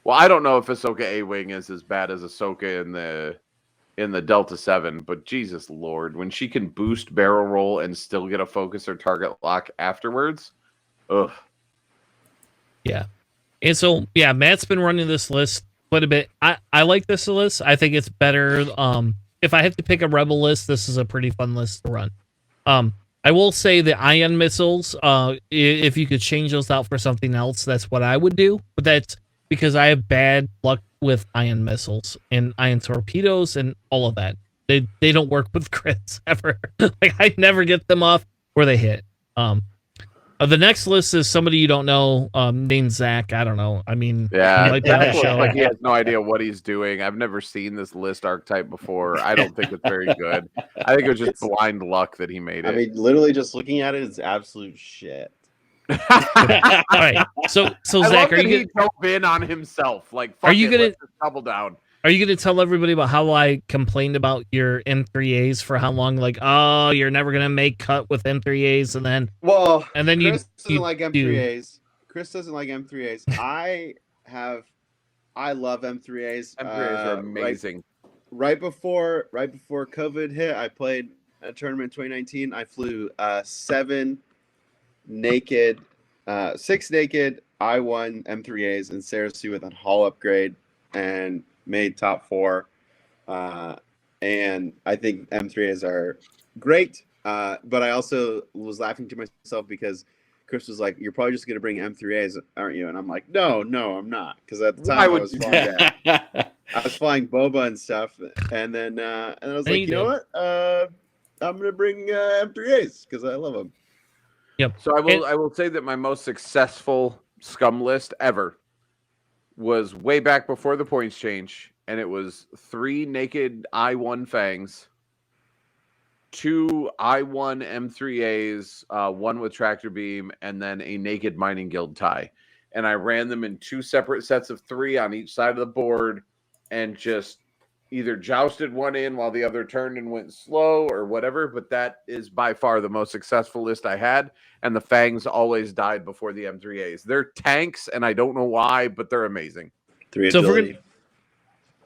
Well, I don't know if Ahsoka A-Wing is as bad as Ahsoka in the Delta 7, but Jesus Lord, when she can boost barrel roll and still get a focus or target lock afterwards, ugh. Yeah, and so yeah, Matt's been running this list quite a bit. I like this list. I think it's better. If I have to pick a Rebel list, this is a pretty fun list to run. I will say the ion missiles, if you could change those out for something else, that's what I would do. But that's because I have bad luck with ion missiles and ion torpedoes and all of that. They don't work with crits ever. Like, I never get them off where they hit. The next list is somebody you don't know, named Zach. I don't know. I mean, yeah, like that show. Like he has no idea what he's doing. I've never seen this list archetype before. I don't think it's very good. I think it was just blind luck that he made it. I mean, literally just looking at it is absolute shit. All right. So Zach, are you gonna jump in on himself? Like, are you gonna double down? Are you going to tell everybody about how I complained about your M3As for how long? Like, oh, you're never going to make cut with M3As, and then Chris doesn't like M3As. Chris doesn't like M3As. I love M3As. M3As are amazing. Right before COVID hit, I played a tournament in 2019. I flew 6 naked I-1 M3As in Cersei with a hull upgrade and made top 4. And I think M3As are great. But I also was laughing to myself because Chris was like, "You're probably just going to bring M3As, aren't you?" And I'm like, "No, I'm not." Because at the time I was flying I was flying boba and stuff, and then I was like, you know what? I'm gonna bring M3As because I love them. Yep. So I will say that my most successful scum list ever was way back before the points change, and it was 3 naked I1 fangs, 2 I1 M3As, 1 with tractor beam, and then a naked mining guild tie. And I ran them in 2 separate sets of 3 on each side of the board, and just either jousted one in while the other turned and went slow or whatever. But that is by far the most successful list I had. And the fangs always died before the M3As. They're tanks, and I don't know why, but they're amazing. 3 So agility.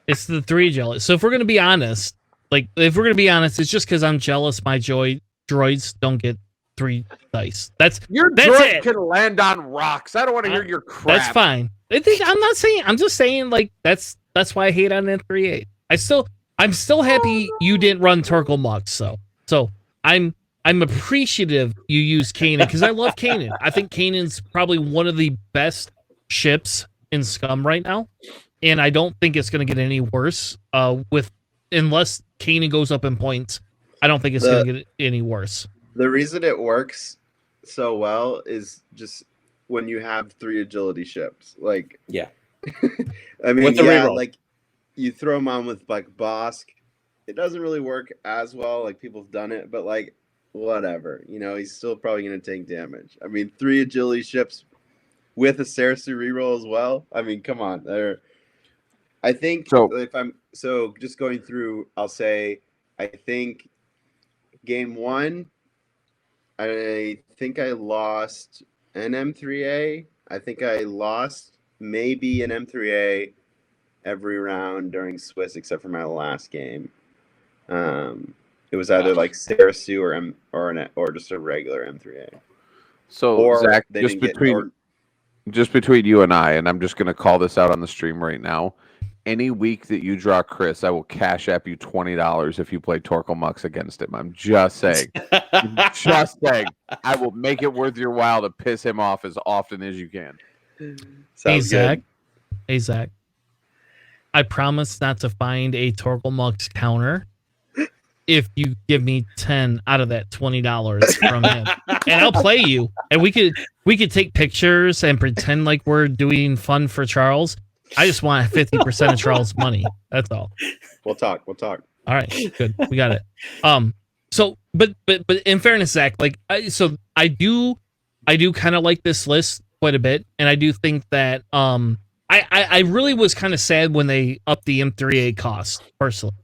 it's the 3 jealous. So if we're gonna be honest, it's just because I'm jealous my droids don't get 3 dice. That's droid it. can land on rocks. I don't want to hear your crap. That's fine. I'm just saying like that's why I hate on M38. I'm still happy you didn't run Torkel Mux, so I'm appreciative you used Kanan because I love Kanan. I think Kanan's probably one of the best ships in Scum right now, and I don't think it's going to get any worse. Unless Kanan goes up in points, I don't think it's going to get any worse. The reason it works so well is just when you have 3 agility ships. Like, Yeah. I mean, With the reroll. like you throw them on with like Bosk, it doesn't really work as well. Like people have done it, but like whatever, he's still probably going to take damage. I mean, 3 agility ships with a Cersei reroll as well. I mean, come on, I think just going through, I'll say, I think game 1, I think I lost an M3A. I think I lost maybe an M3A every round during Swiss except for my last game. It was either like Cersei or just a regular M3A. So Or Zach, they just didn't between you and I, and I'm just going to call this out on the stream right now. Any week that you draw Chris, I will cash app you $20 if you play Torkel Mux against him. I'm just saying. I will make it worth your while to piss him off as often as you can. Sounds good. Hey, Zach. I promise not to find a Torkel Mux counter if you give me 10 out of that $20 from him. And I'll play you. And we could take pictures and pretend like we're doing fun for Charles. I just want 50% of Charles' money. That's all. We'll talk. All right, good. We got it. So, but in fairness, Zach, I do kind of like this list quite a bit, and I do think that I really was kind of sad when they upped the M3A cost, personally,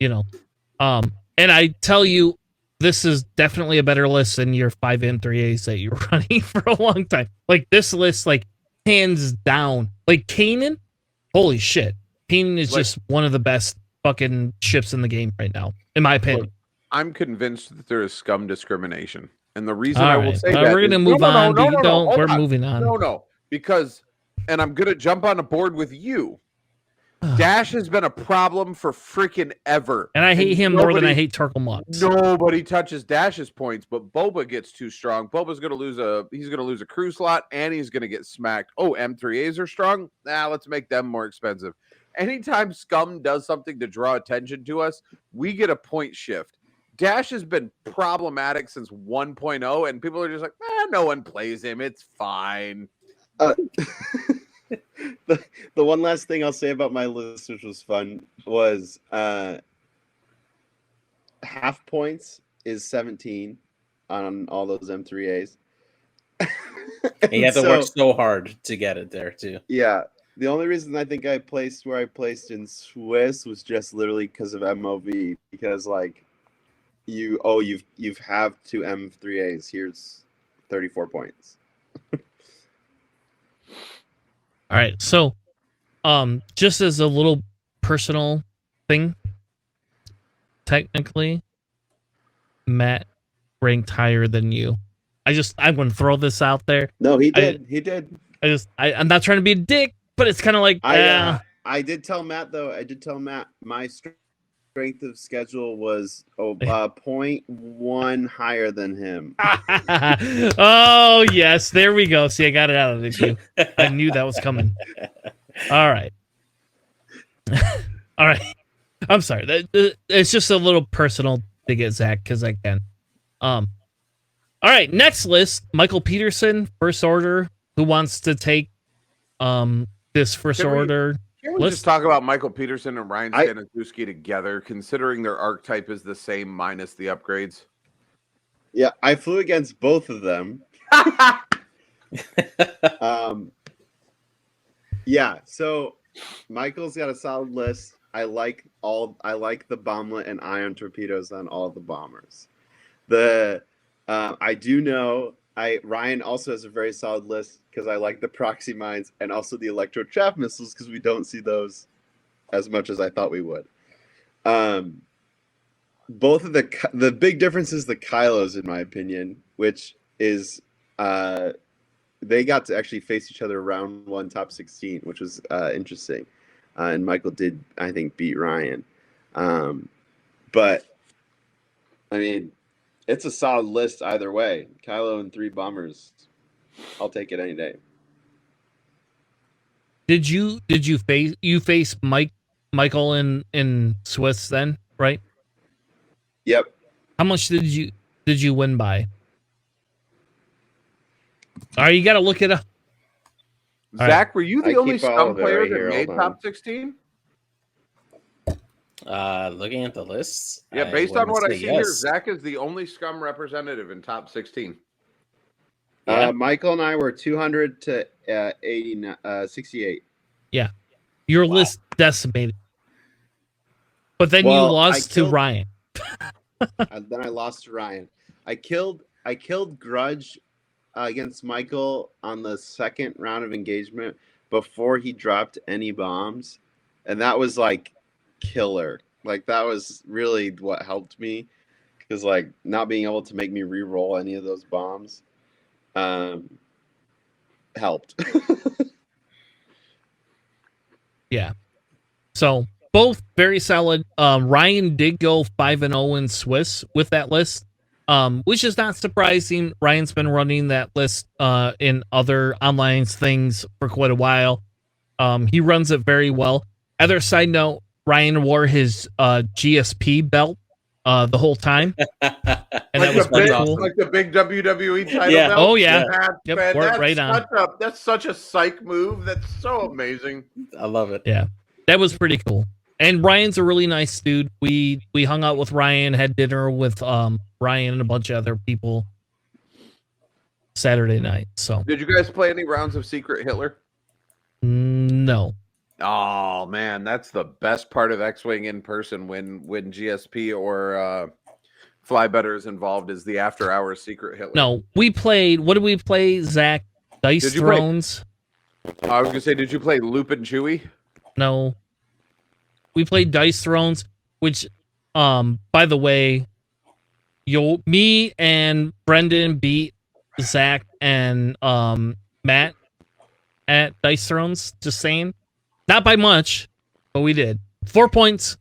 and I tell you, this is definitely a better list than your 5 M3As that you're running for a long time. Like this list, like hands down, like Kanan. Holy shit. Kanan is just one of the best fucking ships in the game right now, in my opinion. Look, I'm convinced that there is scum discrimination. And the reason I will say that we're going to move on. We're moving on. No, because, and I'm going to jump on a board with you. Dash has been a problem for freaking ever. And I hate him more than I hate Torkel Mux. Nobody touches Dash's points, but Boba gets too strong. Boba's going to lose a crew slot, and he's going to get smacked. Oh, M3As are strong? Let's make them more expensive. Anytime Scum does something to draw attention to us, we get a point shift. Dash has been problematic since 1.0, and people are just like, no one plays him. It's fine. The one last thing I'll say about my list, which was fun, was half points is 17 on all those M3As. And you have to work so hard to get it there too. Yeah. The only reason I think I placed where I placed in Swiss was just literally because of MOV. Because like you've have 2 M3As. Here's 34 points. All right, so just as a little personal thing, technically, Matt ranked higher than you. I'm going to throw this out there. No, he did. He did. I'm not trying to be a dick, but it's kind of like, I did tell Matt though. I did tell Matt my strength of schedule was 0.1 higher than him. Oh, yes. There we go. See, I got it out of the queue. I knew that was coming. All right. All right. I'm sorry. It's just a little personal to get Zach because I can. All right. Next list, Michael Peterson, First Order. Who wants to take this First Order? Can we just talk about Michael Peterson and Ryan Staniszewski together, considering their archetype is the same minus the upgrades? Yeah, I flew against both of them. Yeah, so Michael's got a solid list. I like the bomblet and ion torpedoes on all the bombers. I do know Ryan also has a very solid list because I like the proxy mines and also the electro trap missiles because we don't see those as much as I thought we would. Both of the big difference is the Kylos, in my opinion, which is they got to actually face each other round 1 top 16, which was interesting. And Michael did, I think, beat Ryan. But I mean, it's a solid list either way. Kylo and 3 bombers, I'll take it any day. Did you face Michael in Swiss then, right? Yep. How much did you win by? All right, you got to look it up. Zach, were you the only scum player right that here. made top 16? Looking at the lists. Yeah, based on what I see here, Zach is the only scum representative in top 16. Yeah. Michael and I were 200 to 68. Yeah, your list decimated. But then you lost to Ryan. Then I lost to Ryan. I killed Grudge against Michael on the second round of engagement before he dropped any bombs, and that was like killer. Like that was really what helped me, because like not being able to make me re-roll any of those bombs helped. Yeah. So both very solid. Ryan did go 5-0 in Swiss with that list, which is not surprising. Ryan's been running that list in other online things for quite a while. He runs it very well. Other side note, Ryan wore his GSP belt the whole time. And like that was pretty cool. Like the big WWE title Yeah. belt. Oh, yeah. That's, wore it right on. That's such a psych move. That's so amazing. I love it. Yeah, that was pretty cool. And Ryan's a really nice dude. We hung out with Ryan, had dinner with Ryan and a bunch of other people Saturday night. So did you guys play any rounds of Secret Hitler? No. Oh man, that's the best part of X-Wing in person when GSP or Fly Better is involved, is the after hours Secret Hitler. No, we played. What did we play, Zach? Dice Thrones. I was gonna say, did you play Loop and Chewie? No. We played Dice Thrones, which, by the way, me and Brendan beat Zach and Matt at Dice Thrones. Just saying, not by much, but we did 4 points.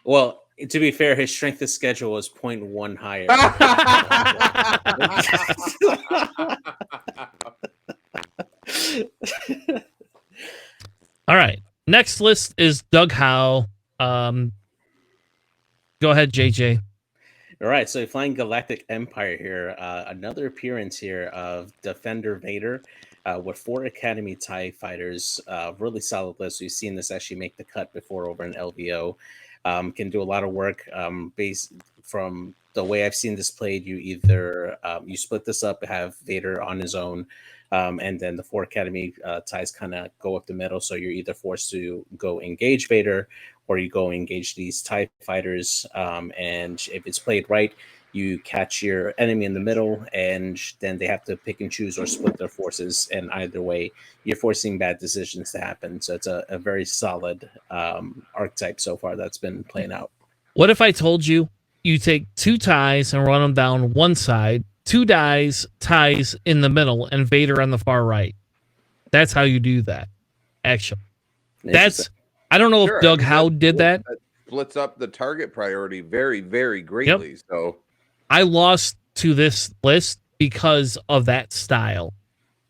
Well, to be fair, his strength of schedule was 0.1 higher. All right. Next list is Doug Howe. Go ahead, JJ. All right, so Flying Galactic Empire here. Another appearance here of Defender Vader with 4 Academy TIE fighters. Really solid list. We've seen this actually make the cut before over in LVO. Can do a lot of work based from the way I've seen this played. You either you split this up, have Vader on his own, and then the 4 Academy ties kind of go up the middle. So you're either forced to go engage Vader or you go engage these TIE fighters. And if it's played right, you catch your enemy in the middle, and then they have to pick and choose or split their forces. And either way, you're forcing bad decisions to happen. So it's a very solid archetype so far that's been playing out. What if I told you take 2 ties and run them down one side, 2 ties in the middle, and Vader on the far right? That's how you do that, actually. I don't know if Doug Howe did that. splits up the target priority very, very greatly. So I lost to this list because of that style.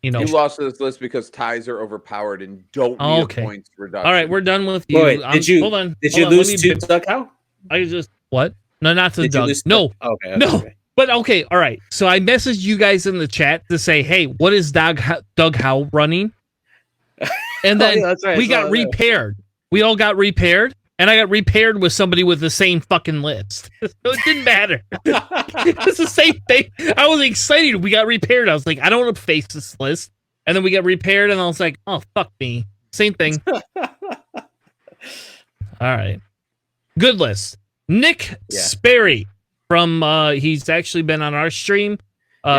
You know, you lost to this list because ties are overpowered and don't need a points reduction. All right, we're done with you. Wait, hold on. Did you lose to Doug Howe? I just what? No, not to Did Doug. No, okay. But okay, all right. So I messaged you guys in the chat to say, hey, what is Doug Howe running? And then we got repaired. We all got repaired, and I got repaired with somebody with the same fucking list. So it didn't matter. It's the same thing. I was excited. We got repaired. I was like, I don't want to face this list. And then we got repaired, and I was like, oh, fuck me. Same thing. All right. Good list. Nick Sperry from, he's actually been on our stream.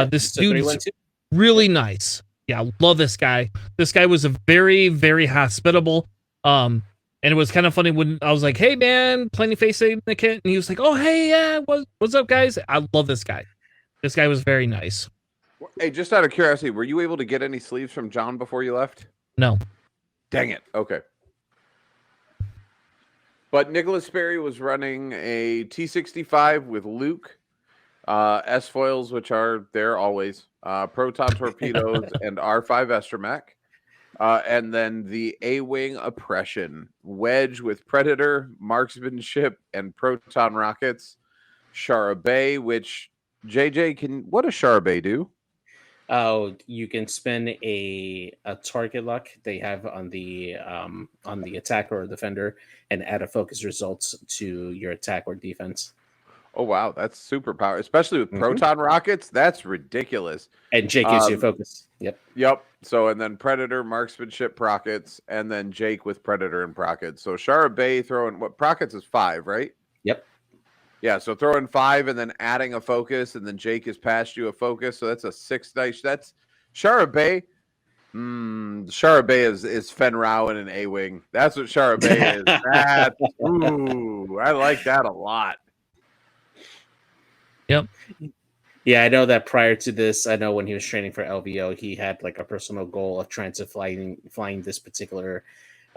This dude is really nice. Yeah, I love this guy. This guy was a very, very hospitable. And it was kind of funny when I was like, hey, man, Plenty Face Syndicate. And he was like, oh, hey, yeah, what's up, guys? I love this guy. This guy was very nice. Hey, just out of curiosity, were you able to get any sleeves from John before you left? No. Dang it. Okay. But Nicholas Sperry was running a T65 with Luke, S-foils, which are there always, proton torpedoes, and R5 Estramac. And then the A-wing oppression, wedge with Predator, marksmanship, and proton rockets. Shara which JJ what does Shara do? Oh, you can spin a target luck they have on the attacker or defender and add a focus results to your attack or defense. Oh wow, that's super power, especially with proton rockets. That's ridiculous. And Jake gives you a focus. Yep. So and then Predator, marksmanship, rockets, and then Jake with Predator and rockets. So Shara throwing what rockets is 5, right? Yep. Yeah, so throwing 5 and then adding a focus, and then Jake has passed you a focus, so that's a 6 dice. That's Shara is Fen Rao and an A-wing. That's what Shara is. That, ooh, I like that a lot. Yep. Yeah, I know that prior to this, I know when he was training for LVO, he had like a personal goal of trying to flying this particular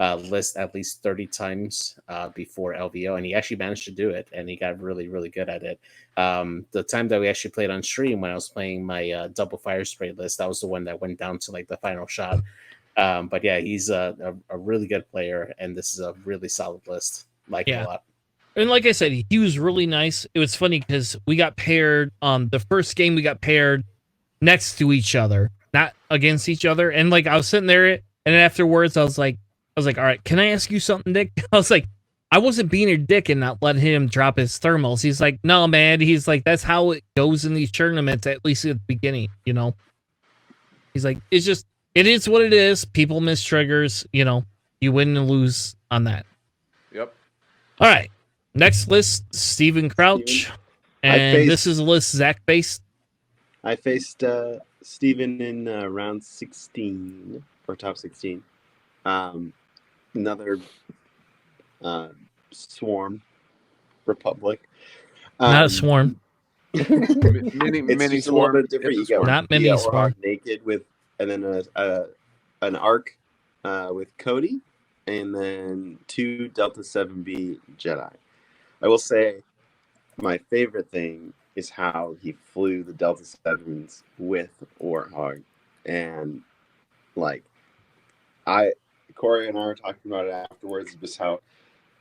list at least 30 times before LVO, and he actually managed to do it, and he got really, really good at it. The time that we actually played on stream when I was playing my double fire spray list, that was the one that went down to like the final shot. But yeah, he's a really good player, and this is a really solid list. Like him a lot. And like I said, he was really nice. It was funny because we got paired. The first game we got paired next to each other, not against each other. And like I was sitting there, and afterwards I was like, all right, can I ask you something, Nick? I was like, I wasn't being a dick and not letting him drop his thermals. He's like, no, man. He's like, that's how it goes in these tournaments, at least at the beginning, you know? He's like, it is what it is. People miss triggers, you know, you win and lose on that. Yep. All right. Next list, Steven Crouch. And this is a list Zach faced. I faced Steven in round 16 or top 16. Another Swarm Republic. Not a swarm. mini swarm. A little bit different. You got not mini swarm. Naked with, and then an arc with Cody, and then 2 Delta 7B Jedi. I will say, my favorite thing is how he flew the Delta 7s with Warthog, and like Corey and I were talking about it afterwards, just how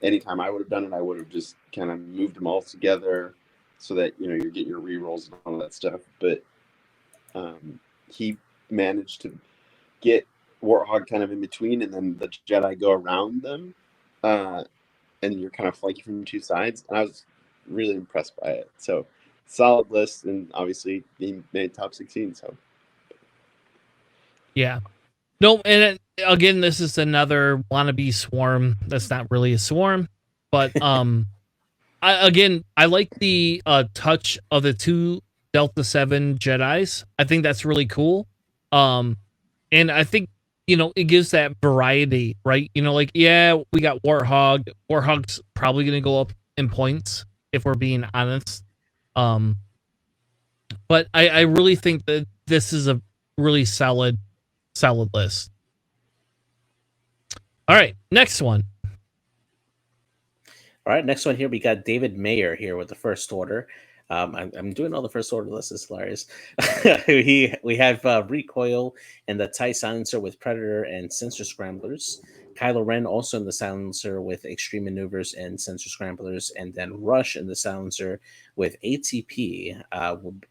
anytime I would have done it, I would have just kind of moved them all together so that, you know, you get your rerolls and all that stuff. But he managed to get Warthog kind of in between, and then the Jedi go around them, and you're kind of flanking from 2 sides. And I was really impressed by it. So solid list, and obviously he made top 16. So yeah. No, and again, this is another wannabe swarm. That's not really a swarm, but I like the touch of the 2 Delta 7 Jedis. I think that's really cool. And I think, you know, it gives that variety, right? You know, like, yeah, we got Warthog. Warthog's probably going to go up in points if we're being honest. But I really think that this is a really solid list. All right, next one. All right, next one here, we got David Mayer here with the First Order. I'm doing all the First Order lists. It's hilarious. We have Recoil and the TIE Silencer with Predator and Sensor Scramblers. Kylo Ren also in the Silencer with Extreme Maneuvers and Sensor Scramblers. And then Rush in the Silencer with ATP,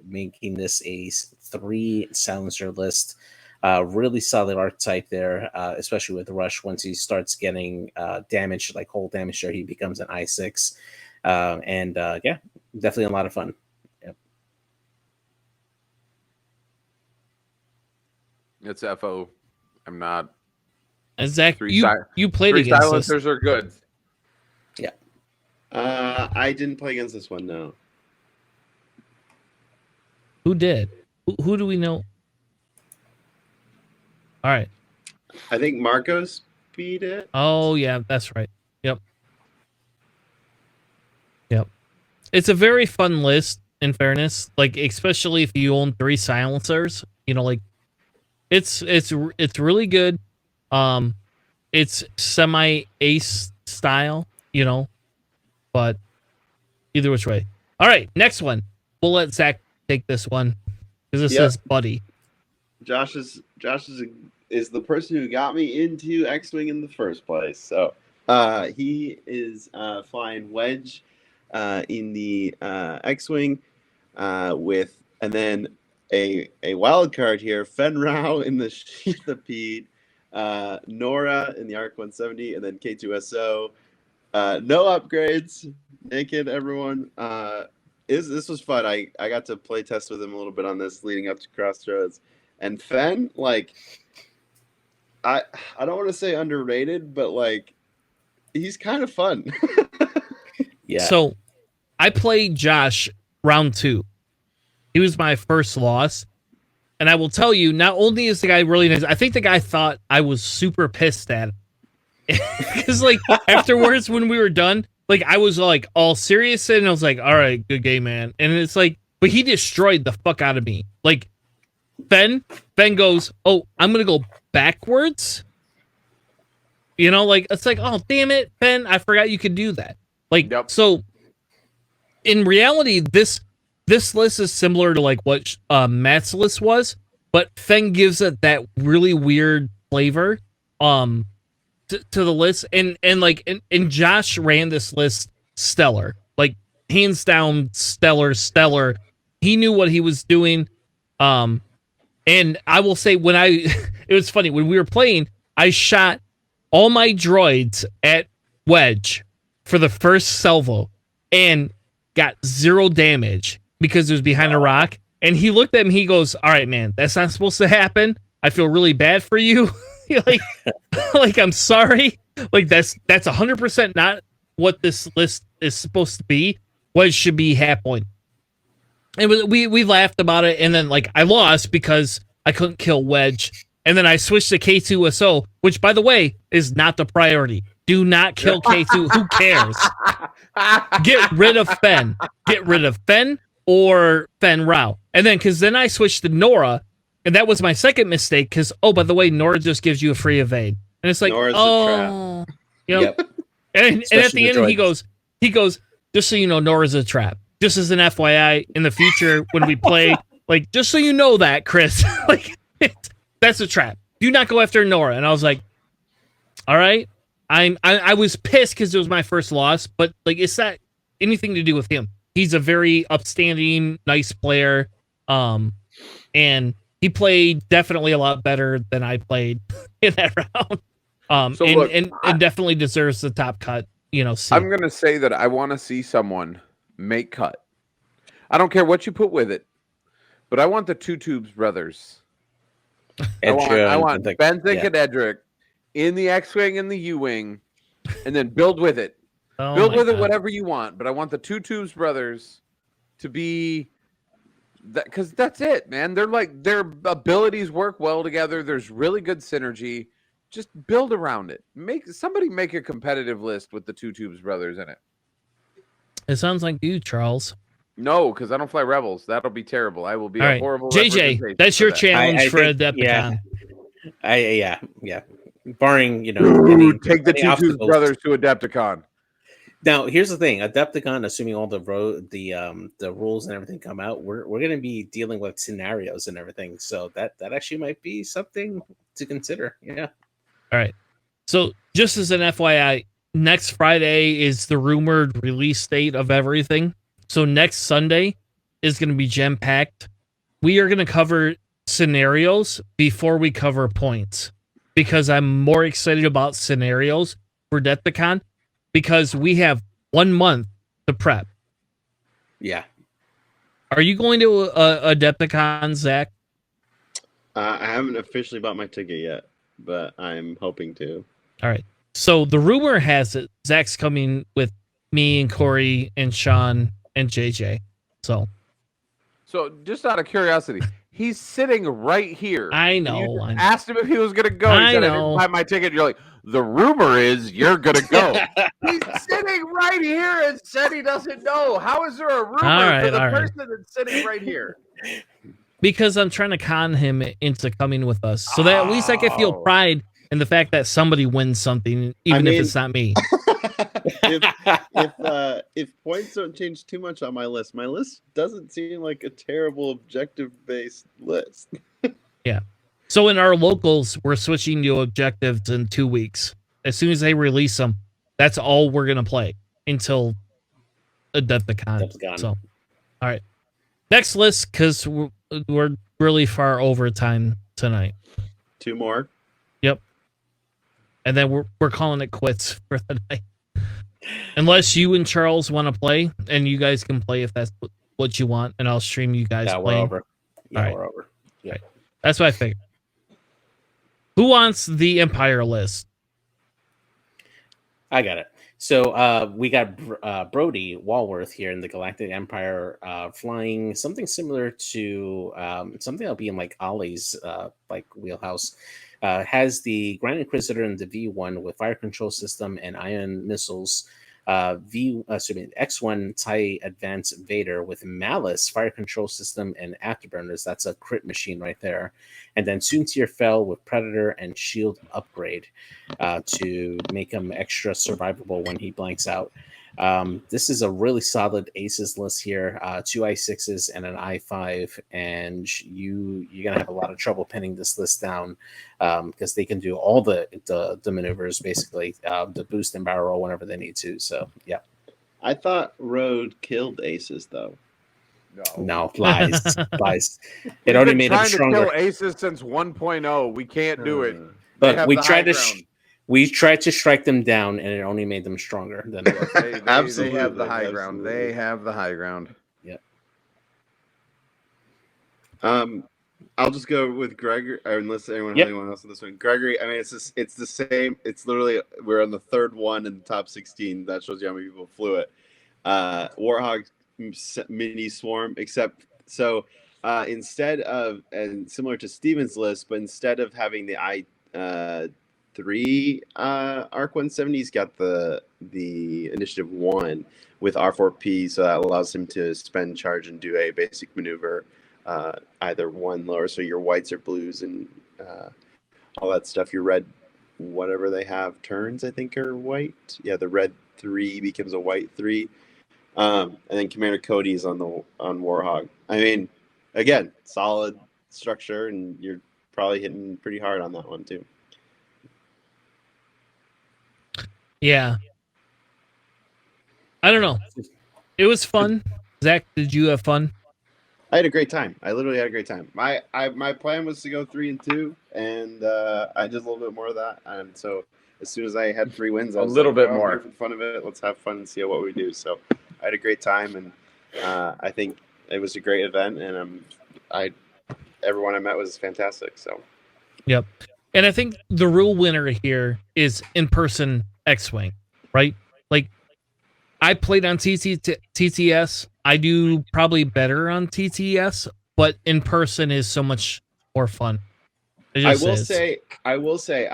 making this a 3 Silencer list. Really solid archetype there, especially with Rush. Once he starts getting damage, like whole damage there, he becomes an I6. Yeah, definitely a lot of fun. Yep. It's FO. I'm not. Zach, you played against silencers are good. Yeah. I didn't play against this one, no. Who did? Who do we know? All right. I think Marcos beat it. Oh, yeah, that's right. Yep. It's a very fun list, in fairness. Like, especially if you own 3 silencers. You know, like, it's really good. It's semi-ace style, you know, but either which way. All right, next one. We'll let Zach take this one because this says Buddy. Josh is the person who got me into X-Wing in the first place. So he is flying Wedge in the X-Wing with, and then a wild card here, Fen Rao in the Sheathapede, Nora in the Arc 170, and then K2SO. No upgrades, naked everyone. This was fun. I got to play test with him a little bit on this leading up to Crossroads. And Fen, like, I don't want to say underrated, but like, he's kind of fun. Yeah. So I played Josh round 2. He was my first loss. And I will tell you, not only is the guy really nice, I think the guy thought I was super pissed at him. Because, like, afterwards, when we were done, like, I was, like, all serious, and I was like, all right, good game, man. And it's like, but he destroyed the fuck out of me. Like, Ben goes, oh, I'm going to go backwards? You know, like, it's like, oh, damn it, Ben, I forgot you could do that. Like, So, in reality, this list is similar to, like, what Matt's list was, but Feng gives it that really weird flavor, to the list, and Josh ran this list stellar, like hands down stellar. He knew what he was doing, and I will say it was funny when we were playing. I shot all my droids at Wedge for the first salvo and got 0 damage because it was behind a rock. And he looked at me. He goes, "All right, man, that's not supposed to happen. I feel really bad for you." like I'm sorry. Like that's 100% not what this list is supposed to be. What it should be half point. And we laughed about it, and then like I lost because I couldn't kill Wedge, and then I switched to K2SO, which by the way is not the priority. Do not kill K2. Who cares? Get rid of Fen. Get rid of Fen or Fen Rao, and then I switched to Nora. And that was my second mistake because, oh, by the way, Nora just gives you a free evade. And it's like, Nora's oh, you know, Yep. and at the end, droids. he goes, just so you know, Nora's a trap. Just as an FYI, in the future, when we play, like, just so you know that, Chris, like, that's a trap. Do not go after Nora. And I was like, all right. I was pissed because it was my first loss, but, like, it's not anything to do with him. He's a very upstanding, nice player. And he played definitely a lot better than I played in that round. And definitely deserves the top cut, you know. I'm going to say that I want to see someone make cut. I don't care what you put with it, but I want the Two Tubes brothers. I want Benthic and Edric in the X-Wing and the U-Wing, and then build with it. Build with it whatever you want, but I want the Two Tubes brothers to be... because that's it, man. They're like, their abilities work well together. There's really good synergy. Just build around it. Make a competitive list with the Two Tubes brothers in it. It sounds like you, Charles. No, because I don't fly Rebels. That'll be terrible. I will be a horrible JJ, that's your challenge for Adepticon. Yeah. Barring, you know, take the Two Tubes brothers to Adepticon. Now, here's the thing: Adepticon, assuming all the the rules and everything come out, we're going to be dealing with scenarios and everything. So that actually might be something to consider. Yeah. All right. So just as an FYI, next Friday is the rumored release date of everything. So next Sunday is going to be jam packed. We are going to cover scenarios before we cover points because I'm more excited about scenarios for Adepticon because we have 1 month to prep. Yeah. Are you going to Adepticon, Zach? I haven't officially bought my ticket yet, but I'm hoping to. All right. So the rumor has it Zach's coming with me and Corey and Sean and JJ. So just out of curiosity, he's sitting right here. I And know. you I know. asked him if he was going to go. He I said, I know. didn't buy my ticket. You're like, the rumor is you're going to go. He's sitting right here and said he doesn't know. How is there a rumor for the person that's sitting right here? Because I'm trying to con him into coming with us so that at least I can feel pride in the fact that somebody wins something, even if it's not me. If points don't change too much on my list doesn't seem like a terrible objective-based list. Yeah. So in our locals, we're switching to objectives in 2 weeks. As soon as they release them, that's all we're gonna play until Adepticon. So, all right. Next list, because we're really far over time tonight. 2 more. Yep. And then we're calling it quits for the night. Unless you and Charles want to play, and you guys can play if that's what you want, and I'll stream you guys playing. We're over. Yeah, all right. we're over. Yeah. Right. That's what I figured. Who wants the Empire list? I got it. So we got Brody Walworth here in the Galactic Empire, flying something similar to something that'll be in like Ollie's like wheelhouse. Has the Grand Inquisitor and the V1 with fire control system and ion missiles. X1 TIE Advanced Vader with Malice fire control system and afterburners. That's a crit machine right there. And then Soontir Fell with Predator and shield upgrade to make him extra survivable when he blanks out. This is a really solid aces list here. 2 i6s and an i5, and you're gonna have a lot of trouble pinning this list down because they can do all the maneuvers basically, the boost and barrel roll whenever they need to. So yeah. I thought Road killed aces though. No, lies. It only made them stronger. To kill aces since 1.0. We can't do it. But we tried to strike them down, and it only made them stronger. Than Absolutely, they have the high ground. They have the high ground. Yeah. I'll just go with Gregory, unless anyone has anyone else on this one. Gregory, I mean, it's the same. It's literally we're on the third one in the top 16. That shows you how many people flew it. Warhog mini swarm, except so instead of, and similar to Steven's list, but instead of having the I3 Arc 170, he's got the Initiative 1 with R4P, so that allows him to spend charge and do a basic maneuver, either one lower, so your whites or blues and all that stuff. Your red, whatever they have, turns, I think, are white. Yeah, the red 3 becomes a white 3. And then Commander Cody is on Warhog. I mean, again, solid structure, and you're probably hitting pretty hard on that one too. Yeah. I don't know. It was fun. Zach, did you have fun? I had a great time. I literally had a great time. My plan was to go 3-2, and I did a little bit more of that. And so as soon as I had 3 wins, I was a little bit more for the fun of it. Let's have fun and see what we do. So I had a great time, and I think it was a great event, and everyone I met was fantastic. So, yep. And I think the real winner here is in-person X-Wing, right? Like, I played on TTS. I do probably better on TTS, but in person is so much more fun. I will say,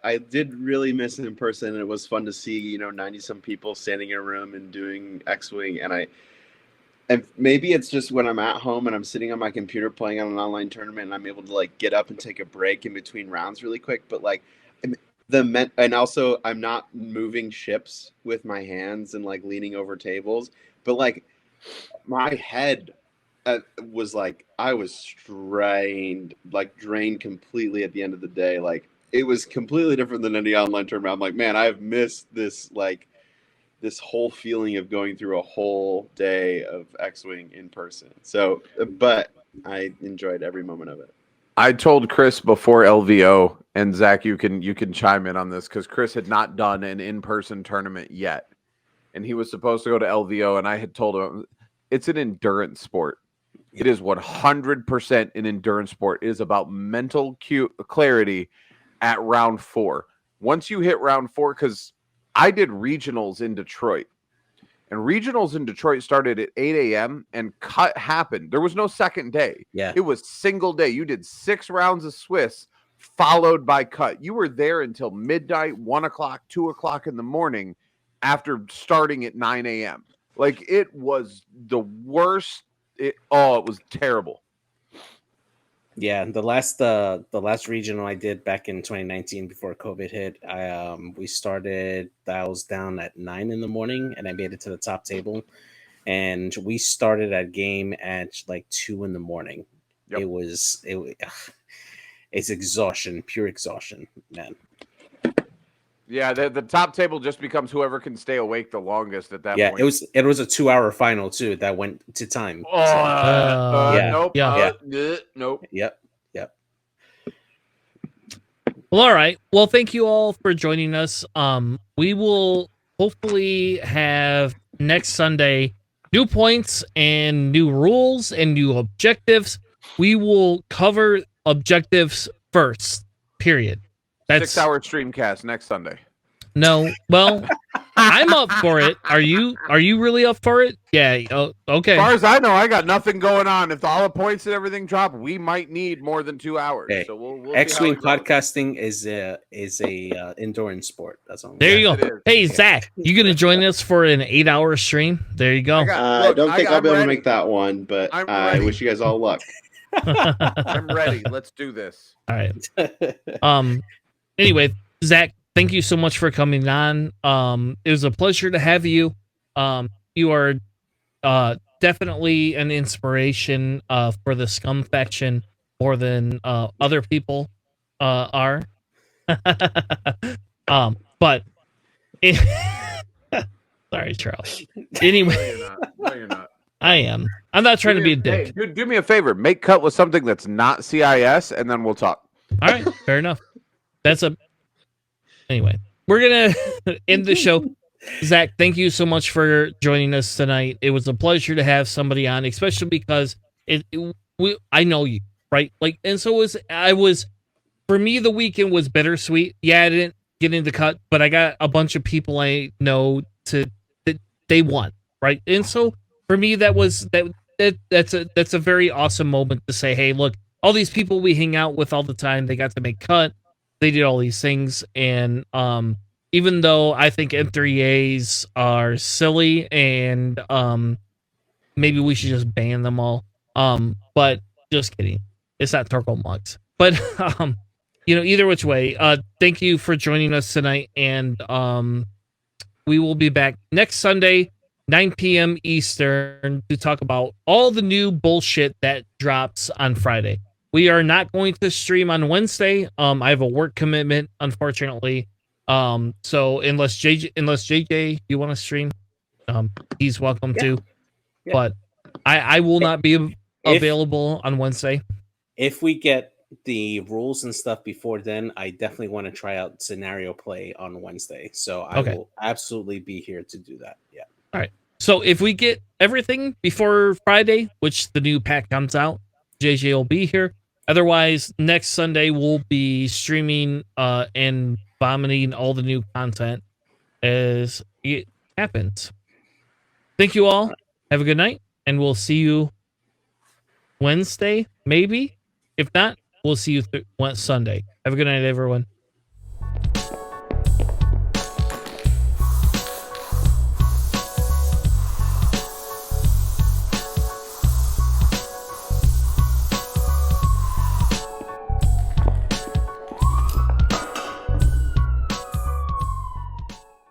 I did really miss it in person, and it was fun to see 90-some people standing in a room and doing X-Wing, and maybe it's just when I'm at home and I'm sitting on my computer playing on an online tournament, and I'm able to like get up and take a break in between rounds really quick. But like, and also I'm not moving ships with my hands and like leaning over tables, but like my head was like I was strained, like drained completely at the end of the day. Like it was completely different than any online tournament. I'm like, man, I've missed this this whole feeling of going through a whole day of X-Wing in person. So, but I enjoyed every moment of it. I told Chris before LVO, and Zach, you can chime in on this because Chris had not done an in-person tournament yet, and he was supposed to go to LVO, and I had told him it's an endurance sport. It is 100% an endurance sport. It is about mental clarity at round 4. Once you hit round 4, because I did regionals in Detroit, and regionals in Detroit started at 8 a.m. and cut happened. There was no second day. Yeah. It was single day. You did 6 rounds of Swiss followed by cut. You were there until midnight, 1 o'clock, 2 o'clock in the morning after starting at 9 a.m. Like, it was the worst. It was terrible. Yeah, the last regional I did back in 2019 before COVID hit, I was down at 9 in the morning and I made it to the top table, and we started at game at like 2 in the morning. Yep. It's exhaustion, pure exhaustion, man. Yeah, the top table just becomes whoever can stay awake the longest at that point. Yeah, it was a 2-hour final too that went to time. Nope. Nope. Yep. Well, all right. Well, thank you all for joining us. We will hopefully have next Sunday new points and new rules and new objectives. We will cover objectives first. Period. That's 6-hour streamcast next Sunday. No. Well, I'm up for it. Are you really up for it? Yeah. Oh, okay. As far as I know, I got nothing going on. If all the points and everything drop, we might need more than 2 hours. Okay. So we'll X-Wing podcasting is a endurance sport. That's all. There you go. Hey, Zach, you gonna join us for an 8-hour stream? There you go. I don't think I'll be able to make that one, but I wish you guys all luck. I'm ready. Let's do this. All right. Anyway, Zach, thank you so much for coming on. It was a pleasure to have you. You are definitely an inspiration for the Scum faction more than other people are. But sorry, Charles. Anyway, No, you're not. I am. I'm not trying to be a dick. Hey, dude, do me a favor. Make cut with something that's not CIS, and then we'll talk. All right, fair enough. Anyway, we're gonna end the show. Zach, thank you so much for joining us tonight. It was a pleasure to have somebody on, especially because I know you, right? Like, and so for me, the weekend was bittersweet. Yeah, I didn't get into cut, but I got a bunch of people I know that they won, right? And so for me, that's a very awesome moment to say, hey, look, all these people we hang out with all the time, they got to make cut. They did all these things, and even though I think M3As are silly and maybe we should just ban them all, but just kidding. It's not Turkle Mugs. But either which way, thank you for joining us tonight, and we will be back next Sunday, 9 p.m. Eastern, to talk about all the new bullshit that drops on Friday. We are not going to stream on Wednesday. I have a work commitment, unfortunately. So unless JJ you want to stream, he's welcome to. Yeah. But I will not be available on Wednesday. If we get the rules and stuff before then, I definitely want to try out scenario play on Wednesday. So I will absolutely be here to do that. Yeah. All right. So if we get everything before Friday, which the new pack comes out, JJ will be here. Otherwise, next Sunday we'll be streaming and vomiting all the new content as it happens. Thank you all. Have a good night, and we'll see you Wednesday, maybe. If not, we'll see you Sunday. Have a good night, everyone.